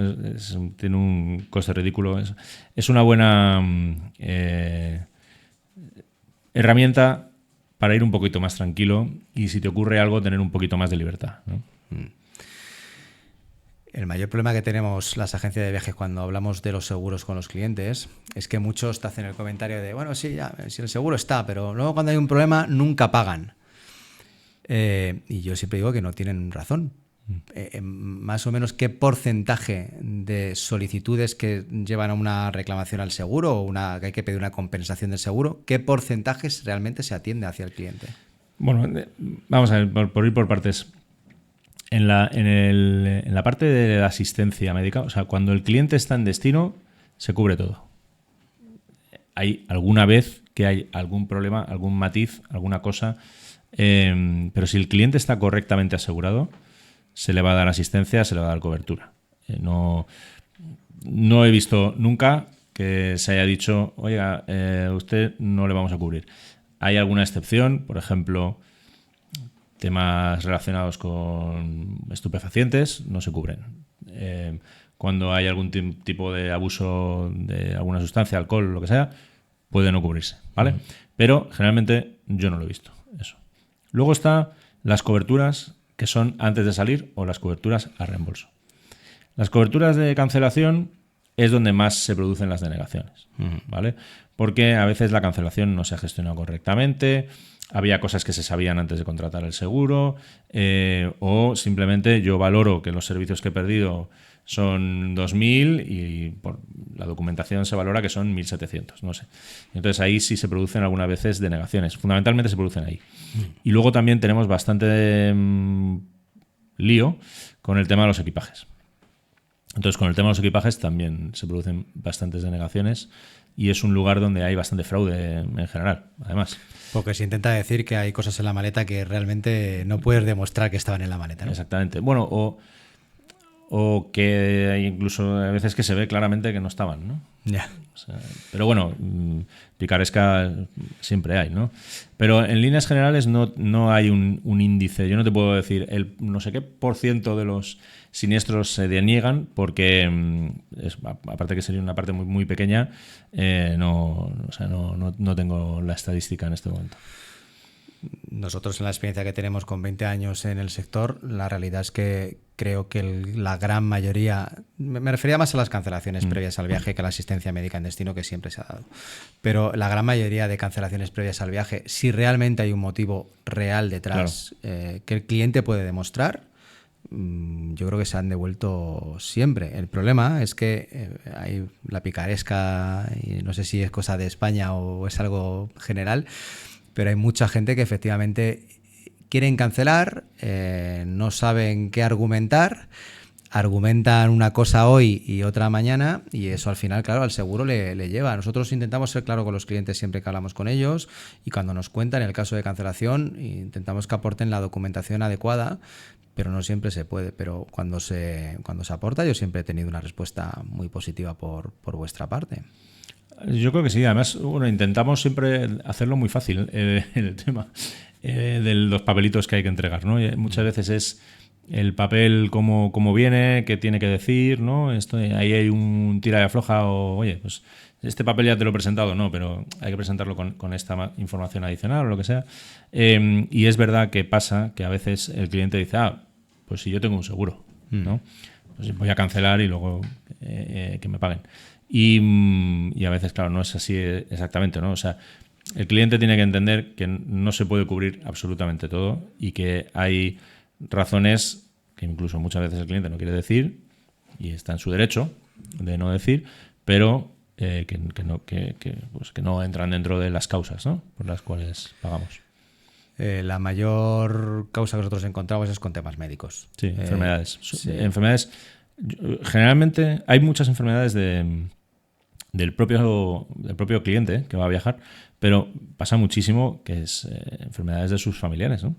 Speaker 2: tiene un coste ridículo. Es una buena herramienta para ir un poquito más tranquilo y si te ocurre algo, tener un poquito más de libertad, ¿no?
Speaker 1: El mayor problema que tenemos las agencias de viajes cuando hablamos de los seguros con los clientes es que muchos te hacen el comentario de, bueno, sí, ya, si el seguro está, pero luego cuando hay un problema nunca pagan. Y yo siempre digo que no tienen razón. Más o menos qué porcentaje de solicitudes que llevan a una reclamación al seguro o que hay que pedir una compensación del seguro, qué porcentajes realmente se atiende hacia el cliente.
Speaker 2: Bueno, vamos a ver, por ir por partes. En la parte de la asistencia médica, o sea, cuando el cliente está en destino, se cubre todo. Hay alguna vez que hay algún problema, algún matiz, alguna cosa, pero si el cliente está correctamente asegurado, se le va a dar asistencia, se le va a dar cobertura. No he visto nunca que se haya dicho, oiga, usted no le vamos a cubrir. Hay alguna excepción, por ejemplo, temas relacionados con estupefacientes no se cubren. Cuando hay algún tipo de abuso de alguna sustancia, alcohol, lo que sea, puede no cubrirse, ¿vale? Pero generalmente yo no lo he visto, eso. Luego están las coberturas que son antes de salir o las coberturas a reembolso. Las coberturas de cancelación es donde más se producen las denegaciones, ¿vale? Porque a veces la cancelación no se ha gestionado correctamente, había cosas que se sabían antes de contratar el seguro, o simplemente yo valoro que los servicios que he perdido son 2.000 y por la documentación se valora que son 1.700, no sé. Entonces ahí sí se producen algunas veces denegaciones, fundamentalmente se producen ahí. Y luego también tenemos bastante lío con el tema de los equipajes. Entonces, con el tema de los equipajes también se producen bastantes denegaciones y es un lugar donde hay bastante fraude en general, además.
Speaker 1: Porque se intenta decir que hay cosas en la maleta que realmente no puedes demostrar que estaban en la maleta, ¿no?
Speaker 2: Exactamente. Bueno, o que hay incluso a veces que se ve claramente que no estaban, ¿no?
Speaker 1: Ya.
Speaker 2: O sea, pero bueno, picaresca siempre hay, ¿no? Pero en líneas generales no hay un índice. Yo no te puedo decir el no sé qué % de los siniestros se deniegan porque, aparte que sería una parte muy, muy pequeña, no tengo la estadística en este momento.
Speaker 1: Nosotros en la experiencia que tenemos con 20 años en el sector, la realidad es que creo que la gran mayoría, me refería más a las cancelaciones previas al viaje que a la asistencia médica en destino que siempre se ha dado, pero la gran mayoría de cancelaciones previas al viaje, si realmente hay un motivo real detrás, claro, que el cliente puede demostrar, yo creo que se han devuelto siempre. El problema es que hay la picaresca, y no sé si es cosa de España o es algo general, pero hay mucha gente que efectivamente quieren cancelar, no saben qué argumentar, argumentan una cosa hoy y otra mañana y eso al final, claro, al seguro le lleva. Nosotros intentamos ser claros con los clientes siempre que hablamos con ellos y cuando nos cuentan el caso de cancelación intentamos que aporten la documentación adecuada, pero no siempre se puede. Pero cuando se aporta yo siempre he tenido una respuesta muy positiva por vuestra parte.
Speaker 2: Yo creo que sí, además bueno, intentamos siempre hacerlo muy fácil en el tema de los papelitos que hay que entregar, ¿no? Y muchas veces es el papel cómo viene, qué tiene que decir, ¿no? Ahí hay un tira y afloja o, oye, pues este papel ya te lo he presentado, no, pero hay que presentarlo con esta información adicional o lo que sea. Y es verdad que pasa que a veces el cliente dice, pues si yo tengo un seguro, ¿no? Pues voy a cancelar y luego que me paguen. Y a veces, claro, no es así exactamente, ¿no? O sea, el cliente tiene que entender que no se puede cubrir absolutamente todo y que hay razones que incluso muchas veces el cliente no quiere decir y está en su derecho de no decir, pero que no entran dentro de las causas, ¿no?, por las cuales pagamos.
Speaker 1: La mayor causa que nosotros encontramos es con temas médicos.
Speaker 2: Sí, enfermedades.
Speaker 1: Sí.
Speaker 2: Enfermedades. Generalmente hay muchas enfermedades del propio cliente que va a viajar, pero pasa muchísimo que es enfermedades de sus familiares, ¿no?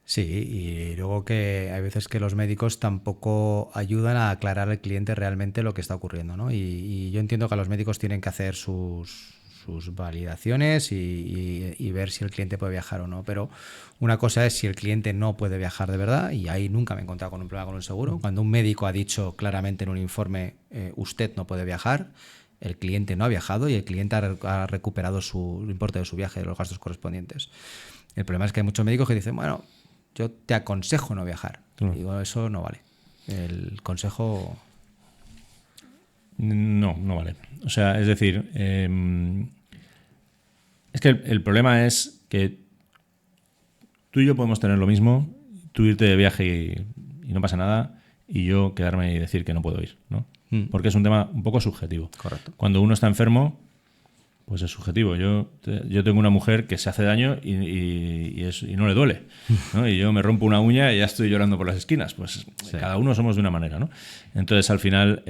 Speaker 1: Sí, y luego que hay veces que los médicos tampoco ayudan a aclarar al cliente realmente lo que está ocurriendo, ¿no? Y yo entiendo que los médicos tienen que hacer sus validaciones y ver si el cliente puede viajar o no, pero una cosa es si el cliente no puede viajar de verdad, y ahí nunca me he encontrado con un problema con un seguro. Cuando un médico ha dicho claramente en un informe usted no puede viajar, el cliente no ha viajado y el cliente ha recuperado el importe de su viaje, de los gastos correspondientes. El problema es que hay muchos médicos que dicen, bueno, yo te aconsejo no viajar.
Speaker 2: Claro.
Speaker 1: Digo, eso no vale. El consejo...
Speaker 2: No vale. O sea, es decir, es que el problema es que tú y yo podemos tener lo mismo, tú irte de viaje y no pasa nada, y yo quedarme y decir que no puedo ir, ¿no? Porque es un tema un poco subjetivo.
Speaker 1: Correcto.
Speaker 2: Cuando uno está enfermo, pues es subjetivo. Yo tengo una mujer que se hace daño y no le duele, ¿no? Y yo me rompo una uña y ya estoy llorando por las esquinas. Pues sí. Cada uno somos de una manera, ¿no? Entonces, al final,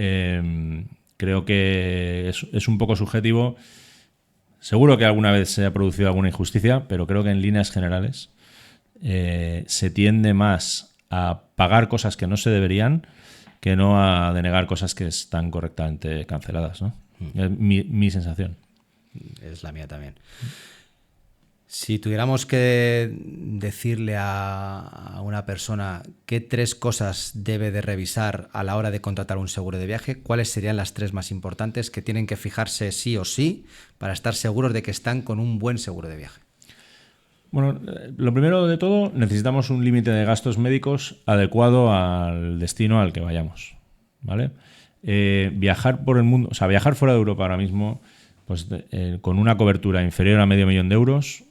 Speaker 2: creo que es un poco subjetivo. Seguro que alguna vez se ha producido alguna injusticia, pero creo que en líneas generales se tiende más a pagar cosas que no se deberían que no a denegar cosas que están correctamente canceladas, ¿no? Es mi sensación.
Speaker 1: Es la mía también. Si tuviéramos que decirle a una persona qué 3 cosas debe de revisar a la hora de contratar un seguro de viaje, ¿cuáles serían las 3 más importantes que tienen que fijarse sí o sí para estar seguros de que están con un buen seguro de viaje?
Speaker 2: Bueno, lo primero de todo, necesitamos un límite de gastos médicos adecuado al destino al que vayamos, ¿vale? Viajar por el mundo, o sea, viajar fuera de Europa ahora mismo, pues con una cobertura inferior a $500,000 euros,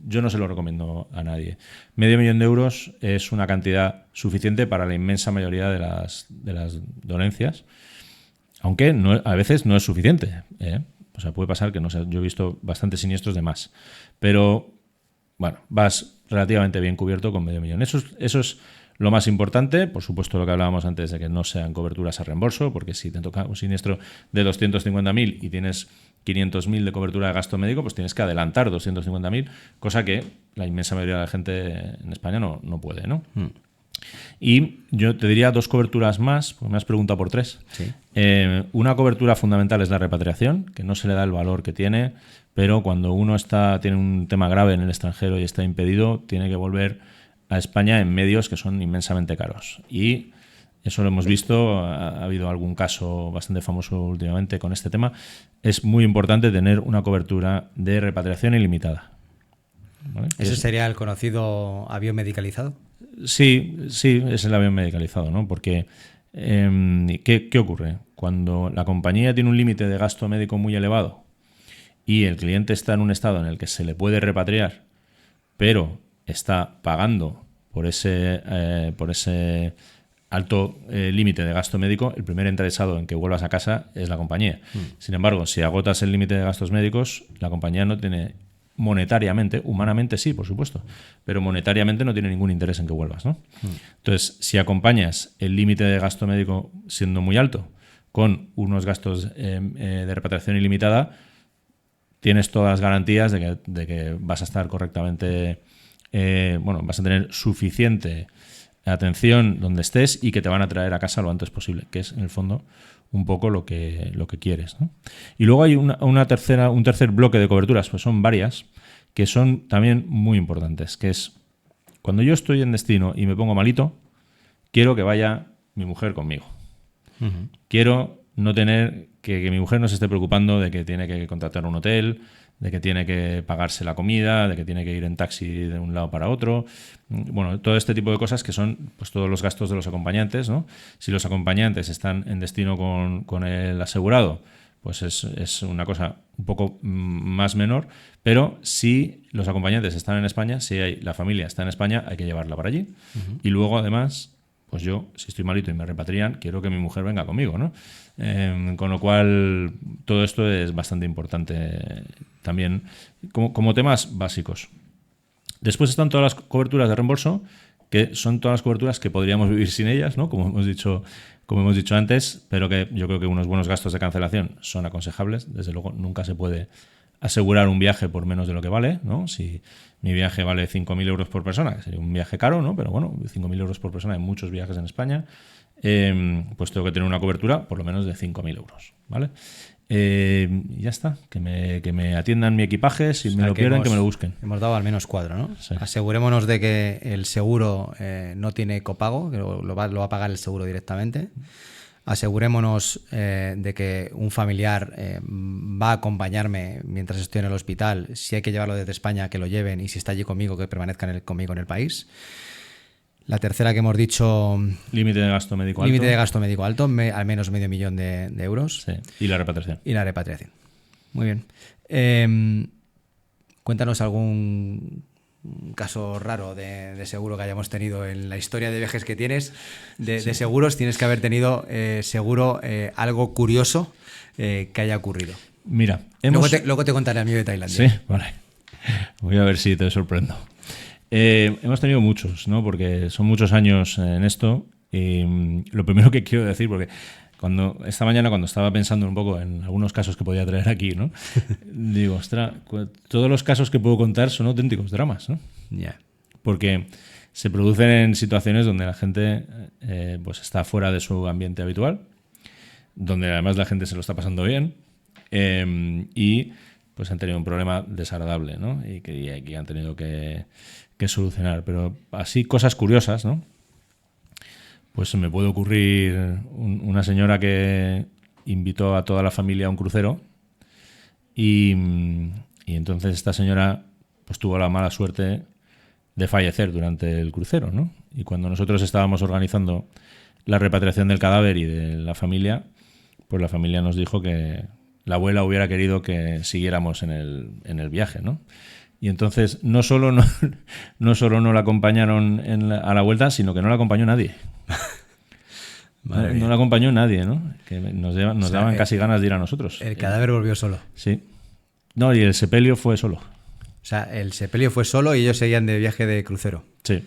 Speaker 2: yo no se lo recomiendo a nadie. $500,000 euros es una cantidad suficiente para la inmensa mayoría de las dolencias, aunque a veces no es suficiente, ¿eh? O sea, puede pasar que no sé, yo he visto bastantes siniestros de más, pero bueno, vas relativamente bien cubierto con $500,000. Eso es lo más importante. Por supuesto, lo que hablábamos antes de que no sean coberturas a reembolso, porque si te toca un siniestro de 250.000 y tienes 500.000 de cobertura de gasto médico, pues tienes que adelantar 250.000, cosa que la inmensa mayoría de la gente en España no puede, ¿no? Y yo te diría 2 coberturas más, porque me has preguntado por 3.
Speaker 1: Sí.
Speaker 2: Una cobertura fundamental es la repatriación, que no se le da el valor que tiene, pero cuando uno tiene un tema grave en el extranjero y está impedido, tiene que volver a España en medios que son inmensamente caros. Y eso lo hemos visto, ha habido algún caso bastante famoso últimamente con este tema. Es muy importante tener una cobertura de repatriación ilimitada, ¿vale?
Speaker 1: ¿Ese sería el conocido avión medicalizado?
Speaker 2: Sí, es el avión medicalizado, ¿no? Porque, ¿qué ocurre? Cuando la compañía tiene un límite de gasto médico muy elevado y el cliente está en un estado en el que se le puede repatriar, pero está pagando por ese alto límite de gasto médico, el primer interesado en que vuelvas a casa es la compañía. Sin embargo, si agotas el límite de gastos médicos, la compañía no tiene monetariamente, humanamente sí, por supuesto, pero monetariamente no tiene ningún interés en que vuelvas, ¿no? Entonces, si acompañas el límite de gasto médico siendo muy alto con unos gastos de repatriación ilimitada, tienes todas las garantías de que vas a estar correctamente, vas a tener suficiente atención donde estés y que te van a traer a casa lo antes posible, que es en el fondo un poco lo que quieres, ¿no? Y luego hay un tercer bloque de coberturas, pues son varias, que son también muy importantes, que es cuando yo estoy en destino y me pongo malito, quiero que vaya mi mujer conmigo. Quiero no tener que mi mujer no se esté preocupando de que tiene que contratar un hotel, de que tiene que pagarse la comida, de que tiene que ir en taxi de un lado para otro. Bueno, todo este tipo de cosas que son pues todos los gastos de los acompañantes, ¿no? Si los acompañantes están en destino con el asegurado, pues es una cosa un poco más menor, pero si los acompañantes están en España, si la familia está en España, hay que llevarla para allí. Y luego, además, pues yo, si estoy malito y me repatrian, quiero que mi mujer venga conmigo, ¿no? Con lo cual, todo esto es bastante importante también como temas básicos. Después están todas las coberturas de reembolso, que son todas las coberturas que podríamos vivir sin ellas, ¿no? Como hemos dicho antes, pero que yo creo que unos buenos gastos de cancelación son aconsejables. Desde luego, nunca se puede asegurar un viaje por menos de lo que vale, ¿no? Si mi viaje vale 5.000 euros por persona, que sería un viaje caro, ¿no? Pero bueno, 5.000 euros por persona en muchos viajes en España, pues tengo que tener una cobertura por lo menos de 5.000 euros, ¿vale? Y ya está, que me atiendan mi equipaje, si me lo pierden, que me lo busquen.
Speaker 1: Hemos dado al menos 4, ¿no?
Speaker 2: Sí.
Speaker 1: Asegurémonos de que el seguro no tiene copago, que lo va a pagar el seguro directamente. Asegurémonos de que un familiar va a acompañarme mientras estoy en el hospital. Si hay que llevarlo desde España, que lo lleven, y si está allí conmigo, que permanezca conmigo en el país. La tercera que hemos dicho...
Speaker 2: Límite de gasto médico alto.
Speaker 1: Límite de gasto médico alto, al menos $500.000 de euros.
Speaker 2: Sí. Y la repatriación.
Speaker 1: Y la repatriación. Muy bien. Cuéntanos algún caso raro de seguro que hayamos tenido en la historia de viajes que tienes. De seguros tienes que haber tenido seguro algo curioso que haya ocurrido.
Speaker 2: Mira,
Speaker 1: luego te contaré a mí de Tailandia.
Speaker 2: Sí, vale. Voy a ver si te sorprendo. Hemos tenido muchos, ¿no? Porque son muchos años en esto. Y lo primero que quiero decir, porque esta mañana cuando estaba pensando un poco en algunos casos que podía traer aquí, ¿no? Digo, ostras, todos los casos que puedo contar son auténticos dramas, ¿no?
Speaker 1: Yeah.
Speaker 2: Porque se producen en situaciones donde la gente pues está fuera de su ambiente habitual, donde además la gente se lo está pasando bien y pues han tenido un problema desagradable, ¿no? Y que han tenido que solucionar. Pero así cosas curiosas, ¿no? Pues se me puede ocurrir una señora que invitó a toda la familia a un crucero y entonces esta señora pues tuvo la mala suerte de fallecer durante el crucero, ¿no? Y cuando nosotros estábamos organizando la repatriación del cadáver y de la familia, pues la familia nos dijo que la abuela hubiera querido que siguiéramos en el viaje, ¿no? Y entonces no solo no la acompañaron a la vuelta, sino que no la acompañó nadie. No la acompañó nadie, ¿no? Que nos daban casi ganas de ir a nosotros.
Speaker 1: El cadáver volvió solo.
Speaker 2: Sí. No, y el sepelio fue solo.
Speaker 1: O sea, el sepelio fue solo y ellos seguían de viaje de crucero.
Speaker 2: Sí.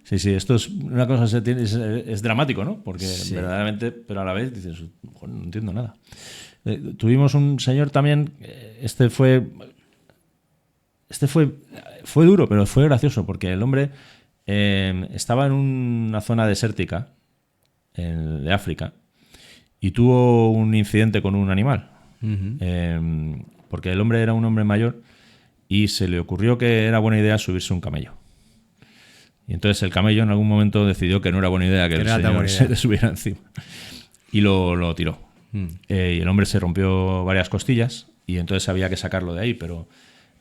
Speaker 2: Sí, esto es una cosa, es dramático, ¿no? Porque verdaderamente, pero a la vez dices, no entiendo nada. Tuvimos un señor también, este fue duro, pero fue gracioso, porque el hombre estaba en una zona desértica de África y tuvo un incidente con un animal. Uh-huh. Porque el hombre era un hombre mayor y se le ocurrió que era buena idea subirse un camello. Y entonces el camello en algún momento decidió que no era buena idea que el señor se le subiera encima. Y lo tiró. Y el hombre se rompió varias costillas y entonces había que sacarlo de ahí, pero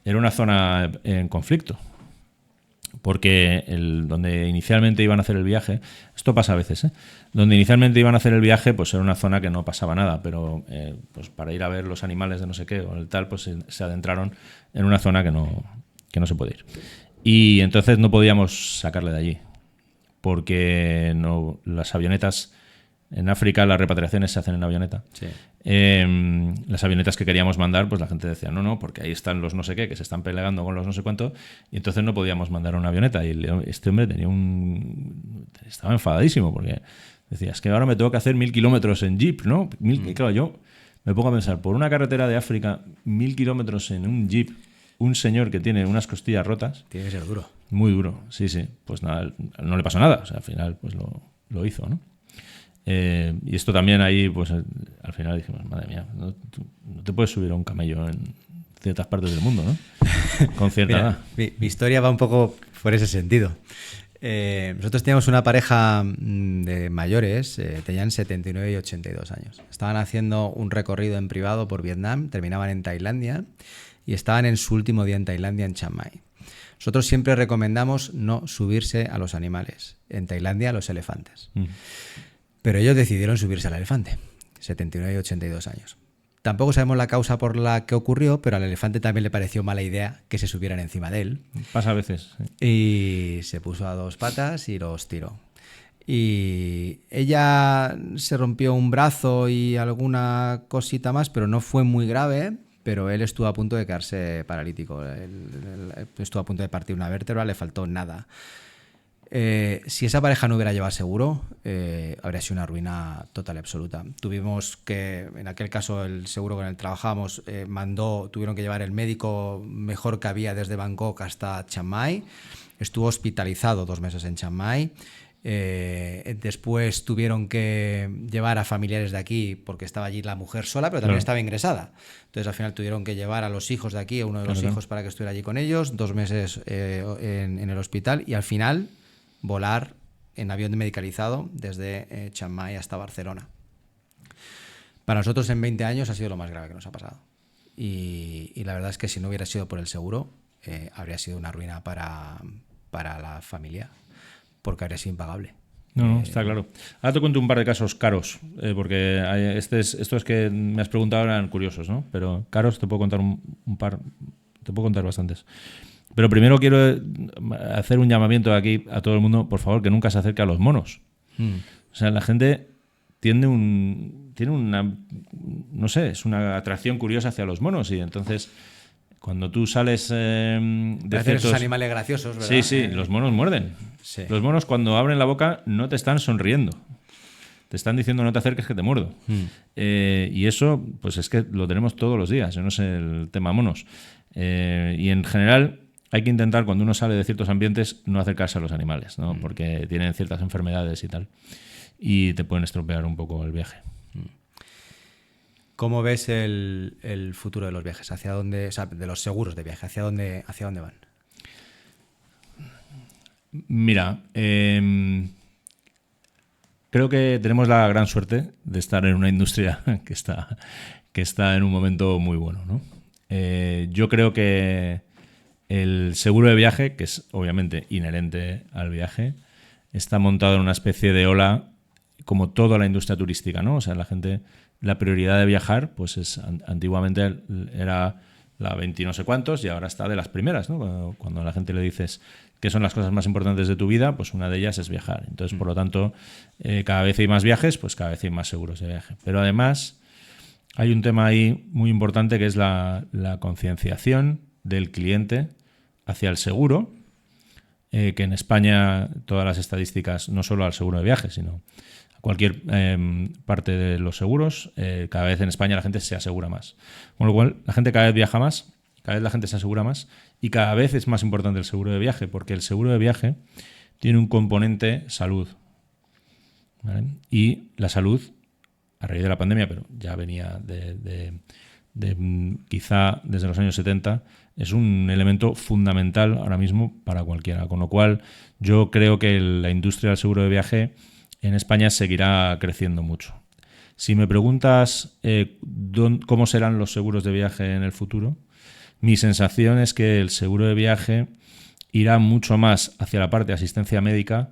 Speaker 2: era una zona en conflicto. Porque donde inicialmente iban a hacer el viaje, esto pasa a veces, donde inicialmente iban a hacer el viaje, pues era una zona que no pasaba nada, pero pues para ir a ver los animales de no sé qué o el tal, pues se adentraron en una zona que no se puede ir. Y entonces no podíamos sacarle de allí, porque las avionetas en África, las repatriaciones se hacen en avioneta.
Speaker 1: Sí.
Speaker 2: Las avionetas que queríamos mandar, pues la gente decía, no, porque ahí están los no sé qué, que se están peleando con los no sé cuánto, y entonces no podíamos mandar una avioneta. Y este hombre estaba enfadadísimo, porque decía, es que ahora me tengo que hacer 1.000 kilómetros en jeep, ¿no? Y claro, yo me pongo a pensar, por una carretera de África, 1.000 kilómetros en un jeep, un señor que tiene unas costillas rotas.
Speaker 1: Tiene que ser duro.
Speaker 2: Muy duro, sí. Pues nada, no le pasó nada. O sea, al final pues lo hizo, ¿no? Y esto también ahí, pues al final dijimos, madre mía, no te puedes subir a un camello en ciertas partes del mundo, ¿no? Con cierta edad.
Speaker 1: Mi historia va un poco por ese sentido. Nosotros teníamos una pareja de mayores, tenían 79 y 82 años. Estaban haciendo un recorrido en privado por Vietnam, terminaban en Tailandia y estaban en su último día en Tailandia, en Chiang Mai. Nosotros siempre recomendamos no subirse a los animales. En Tailandia, a los elefantes. Pero ellos decidieron subirse al elefante, 79 y 82 años. Tampoco sabemos la causa por la que ocurrió, pero al elefante también le pareció mala idea que se subieran encima de él.
Speaker 2: Pasa a veces. Sí.
Speaker 1: Y se puso a dos patas y los tiró. Y ella se rompió un brazo y alguna cosita más, pero no fue muy grave. Pero él estuvo a punto de quedarse paralítico. Él estuvo a punto de partir una vértebra, le faltó nada. Si esa pareja no hubiera llevado seguro, habría sido una ruina total y absoluta. Tuvimos que, en aquel caso, el seguro con el que trabajábamos tuvieron que llevar el médico mejor que había desde Bangkok hasta Chiang Mai. Estuvo hospitalizado 2 meses en Chiang Mai. Después tuvieron que llevar a familiares de aquí porque estaba allí la mujer sola, pero también estaba ingresada. Entonces al final tuvieron que llevar a los hijos de aquí, a uno de los hijos, para que estuviera allí con ellos, 2 meses en el hospital, y al final volar en avión medicalizado desde Chiang Mai hasta Barcelona. Para nosotros en 20 años ha sido lo más grave que nos ha pasado. Y la verdad es que si no hubiera sido por el seguro, habría sido una ruina para la familia, porque habría sido impagable.
Speaker 2: No, está claro. Ahora te cuento un par de casos caros, porque estos que me has preguntado eran curiosos, ¿no? Pero caros te puedo contar un par, te puedo contar bastantes. Pero primero quiero hacer un llamamiento aquí a todo el mundo, por favor, que nunca se acerque a los monos. O sea, la gente tiene una, no sé, es una atracción curiosa hacia los monos, y entonces cuando tú sales de
Speaker 1: ciertos... esos animales graciosos, ¿verdad?
Speaker 2: Sí, los monos muerden.
Speaker 1: Sí.
Speaker 2: Los monos, cuando abren la boca, no te están sonriendo. Te están diciendo no te acerques que te muerdo. Y eso, pues es que lo tenemos todos los días. Yo no sé el tema monos. Y en general hay que intentar, cuando uno sale de ciertos ambientes, no acercarse a los animales, ¿no? Porque tienen ciertas enfermedades y tal. Y te pueden estropear un poco el viaje.
Speaker 1: ¿Cómo ves el futuro de los viajes? ¿Hacia dónde, o sea, de los seguros de viaje? ¿Hacia dónde van?
Speaker 2: Mira, creo que tenemos la gran suerte de estar en una industria que está en un momento muy bueno, ¿no? Yo creo que el seguro de viaje, que es obviamente inherente al viaje, está montado en una especie de ola, como toda la industria turística, ¿no? O sea, la prioridad de viajar, pues antiguamente era la 20 y no sé cuántos, y ahora está de las primeras, ¿no? Cuando a la gente le dices qué son las cosas más importantes de tu vida, pues una de ellas es viajar. Entonces, por lo tanto, cada vez hay más viajes, pues cada vez hay más seguros de viaje. Pero además hay un tema ahí muy importante, que es la concienciación del cliente hacia el seguro, que en España todas las estadísticas, no solo al seguro de viaje, sino a cualquier parte de los seguros, cada vez en España la gente se asegura más. Con lo cual, la gente cada vez viaja más, cada vez la gente se asegura más, y cada vez es más importante el seguro de viaje, porque el seguro de viaje tiene un componente salud, ¿vale? Y la salud, a raíz de la pandemia, pero ya venía de quizá desde los años 70, es un elemento fundamental ahora mismo para cualquiera. Con lo cual, yo creo que la industria del seguro de viaje en España seguirá creciendo mucho. Si me preguntas cómo serán los seguros de viaje en el futuro, mi sensación es que el seguro de viaje irá mucho más hacia la parte de asistencia médica,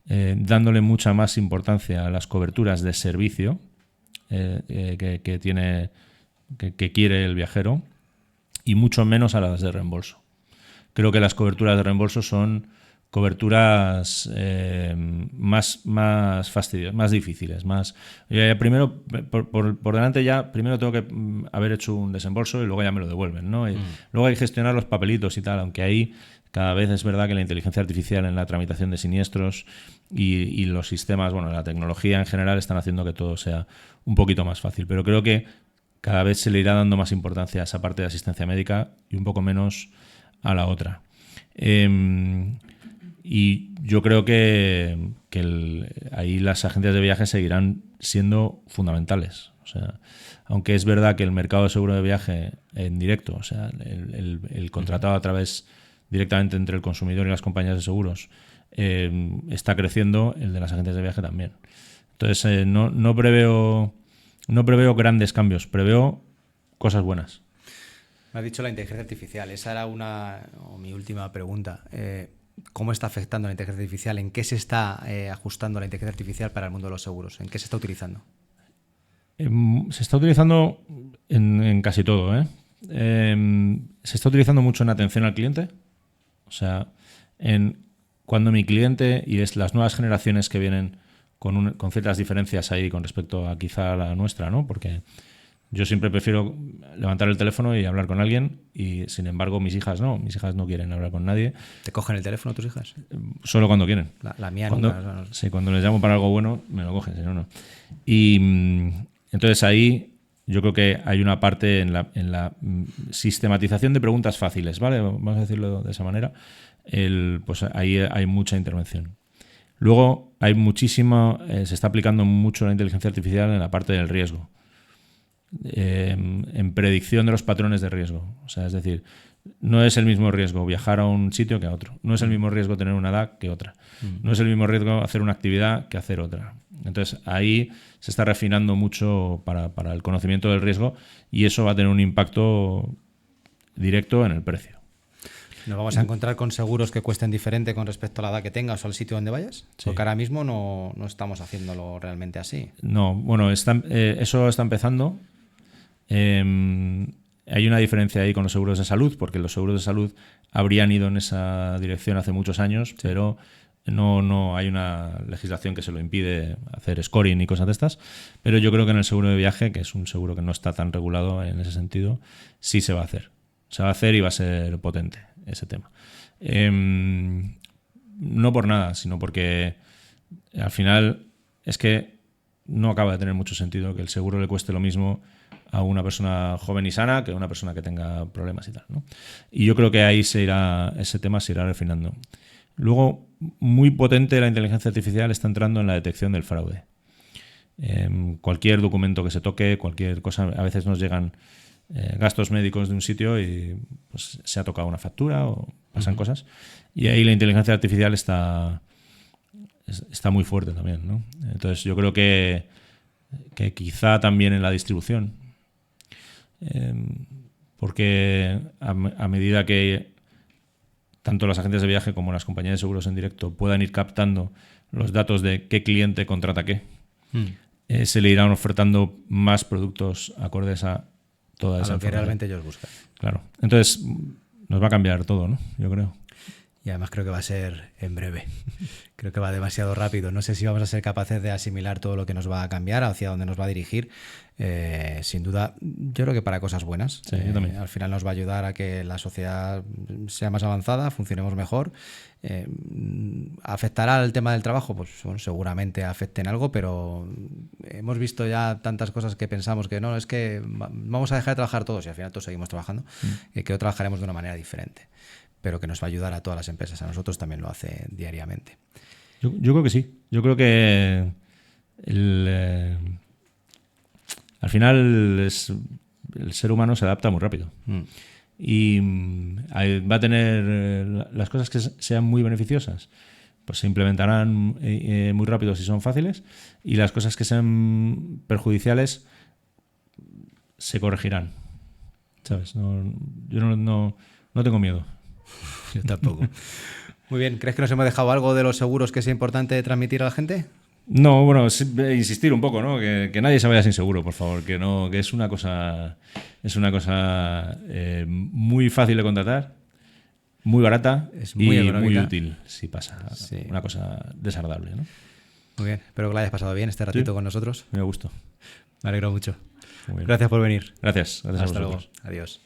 Speaker 2: dándole mucha más importancia a las coberturas de servicio que quiere el viajero, y mucho menos a las de reembolso. Creo que las coberturas de reembolso son coberturas más fastidiosas, más difíciles, más... primero, por delante ya, primero tengo que haber hecho un desembolso y luego ya me lo devuelven, ¿no? Y luego hay que gestionar los papelitos y tal, aunque ahí cada vez es verdad que la inteligencia artificial en la tramitación de siniestros y los sistemas, bueno, la tecnología en general están haciendo que todo sea un poquito más fácil. Pero creo que cada vez se le irá dando más importancia a esa parte de asistencia médica y un poco menos a la otra. Y yo creo que ahí las agencias de viaje seguirán siendo fundamentales. O sea, aunque es verdad que el mercado de seguro de viaje en directo, o sea, el contratado a través directamente entre el consumidor y las compañías de seguros, está creciendo, el de las agencias de viaje también. Entonces, no preveo grandes cambios, preveo cosas buenas.
Speaker 1: Me has dicho la inteligencia artificial. Esa era mi última pregunta. ¿Cómo está afectando la inteligencia artificial? ¿En qué se está ajustando la inteligencia artificial para el mundo de los seguros? ¿En qué se está utilizando?
Speaker 2: Se está utilizando en casi todo, ¿eh? Se está utilizando mucho en atención al cliente. O sea, cuando mi cliente y es las nuevas generaciones que vienen con ciertas diferencias ahí con respecto a quizá la nuestra, ¿no? Porque yo siempre prefiero levantar el teléfono y hablar con alguien y, sin embargo, mis hijas no quieren hablar con nadie.
Speaker 1: ¿Te cogen el teléfono tus hijas?
Speaker 2: Solo cuando quieren.
Speaker 1: La mía
Speaker 2: nunca. Sí, cuando les llamo para algo bueno, me lo cogen, si no, no. Y entonces ahí yo creo que hay una parte en la sistematización de preguntas fáciles, ¿vale? Vamos a decirlo de esa manera. Pues ahí hay mucha intervención. Luego hay se está aplicando mucho la inteligencia artificial en la parte del riesgo. En predicción de los patrones de riesgo. O sea, es decir, no es el mismo riesgo viajar a un sitio que a otro. No es el mismo riesgo tener una edad que otra. No es el mismo riesgo hacer una actividad que hacer otra. Entonces, ahí se está refinando mucho para el conocimiento del riesgo y eso va a tener un impacto directo en el precio.
Speaker 1: ¿Nos vamos a encontrar con seguros que cuesten diferente con respecto a la edad que tengas o al sitio donde vayas? Sí. Porque ahora mismo no estamos haciéndolo realmente así.
Speaker 2: No, bueno, eso está empezando. Hay una diferencia ahí con los seguros de salud, porque los seguros de salud habrían ido en esa dirección hace muchos años, sí. Pero no hay una legislación que se lo impide hacer scoring y cosas de estas. Pero yo creo que en el seguro de viaje, que es un seguro que no está tan regulado en ese sentido, sí se va a hacer. Se va a hacer y va a ser potente ese tema. No por nada, sino porque al final es que no acaba de tener mucho sentido que el seguro le cueste lo mismo a una persona joven y sana que a una persona que tenga problemas y tal, ¿no? Y yo creo que ahí ese tema se irá refinando. Luego, muy potente la inteligencia artificial está entrando en la detección del fraude. Cualquier documento que se toque, cualquier cosa, a veces nos llegan gastos médicos de un sitio y pues, se ha tocado una factura o pasan cosas. Y ahí la inteligencia artificial está muy fuerte también, ¿no? Entonces yo creo que quizá también en la distribución. Porque a medida que tanto las agencias de viaje como las compañías de seguros en directo puedan ir captando los datos de qué cliente contrata qué, se le irán ofertando más productos acordes a toda esa
Speaker 1: información. A lo que realmente ellos buscan.
Speaker 2: Claro. Entonces nos va a cambiar todo, ¿no? Yo creo.
Speaker 1: Y además creo que va a ser en breve. Creo que va demasiado rápido. No sé si vamos a ser capaces de asimilar todo lo que nos va a cambiar, hacia dónde nos va a dirigir. Sin duda, yo creo que para cosas buenas.
Speaker 2: Sí, yo también.
Speaker 1: Al final nos va a ayudar a que la sociedad sea más avanzada, funcionemos mejor. ¿Afectará el tema del trabajo? Pues bueno, seguramente afecte en algo, pero hemos visto ya tantas cosas que pensamos que no, es que vamos a dejar de trabajar todos y al final todos seguimos trabajando, que trabajaremos de una manera diferente, pero que nos va a ayudar a todas las empresas. A nosotros también lo hace diariamente.
Speaker 2: Yo creo que sí. Yo creo que al final el ser humano se adapta muy rápido. Y va a tener las cosas que sean muy beneficiosas, pues se implementarán muy rápido si son fáciles, y las cosas que sean perjudiciales se corregirán. ¿Sabes? Yo no tengo miedo.
Speaker 1: Yo tampoco. Muy bien. ¿Crees que nos hemos dejado algo de los seguros que sea importante transmitir a la gente?
Speaker 2: No, bueno, insistir un poco, ¿no? Que nadie se vaya sin seguro, por favor. Que es una cosa muy fácil de contratar, muy barata y muy útil si pasa. Sí. Una cosa desagradable, ¿no?
Speaker 1: Muy bien. Espero que lo hayas pasado bien este ratito con nosotros.
Speaker 2: Me gusta.
Speaker 1: Me alegro mucho. Gracias por venir.
Speaker 2: Gracias.
Speaker 1: Hasta luego. Adiós.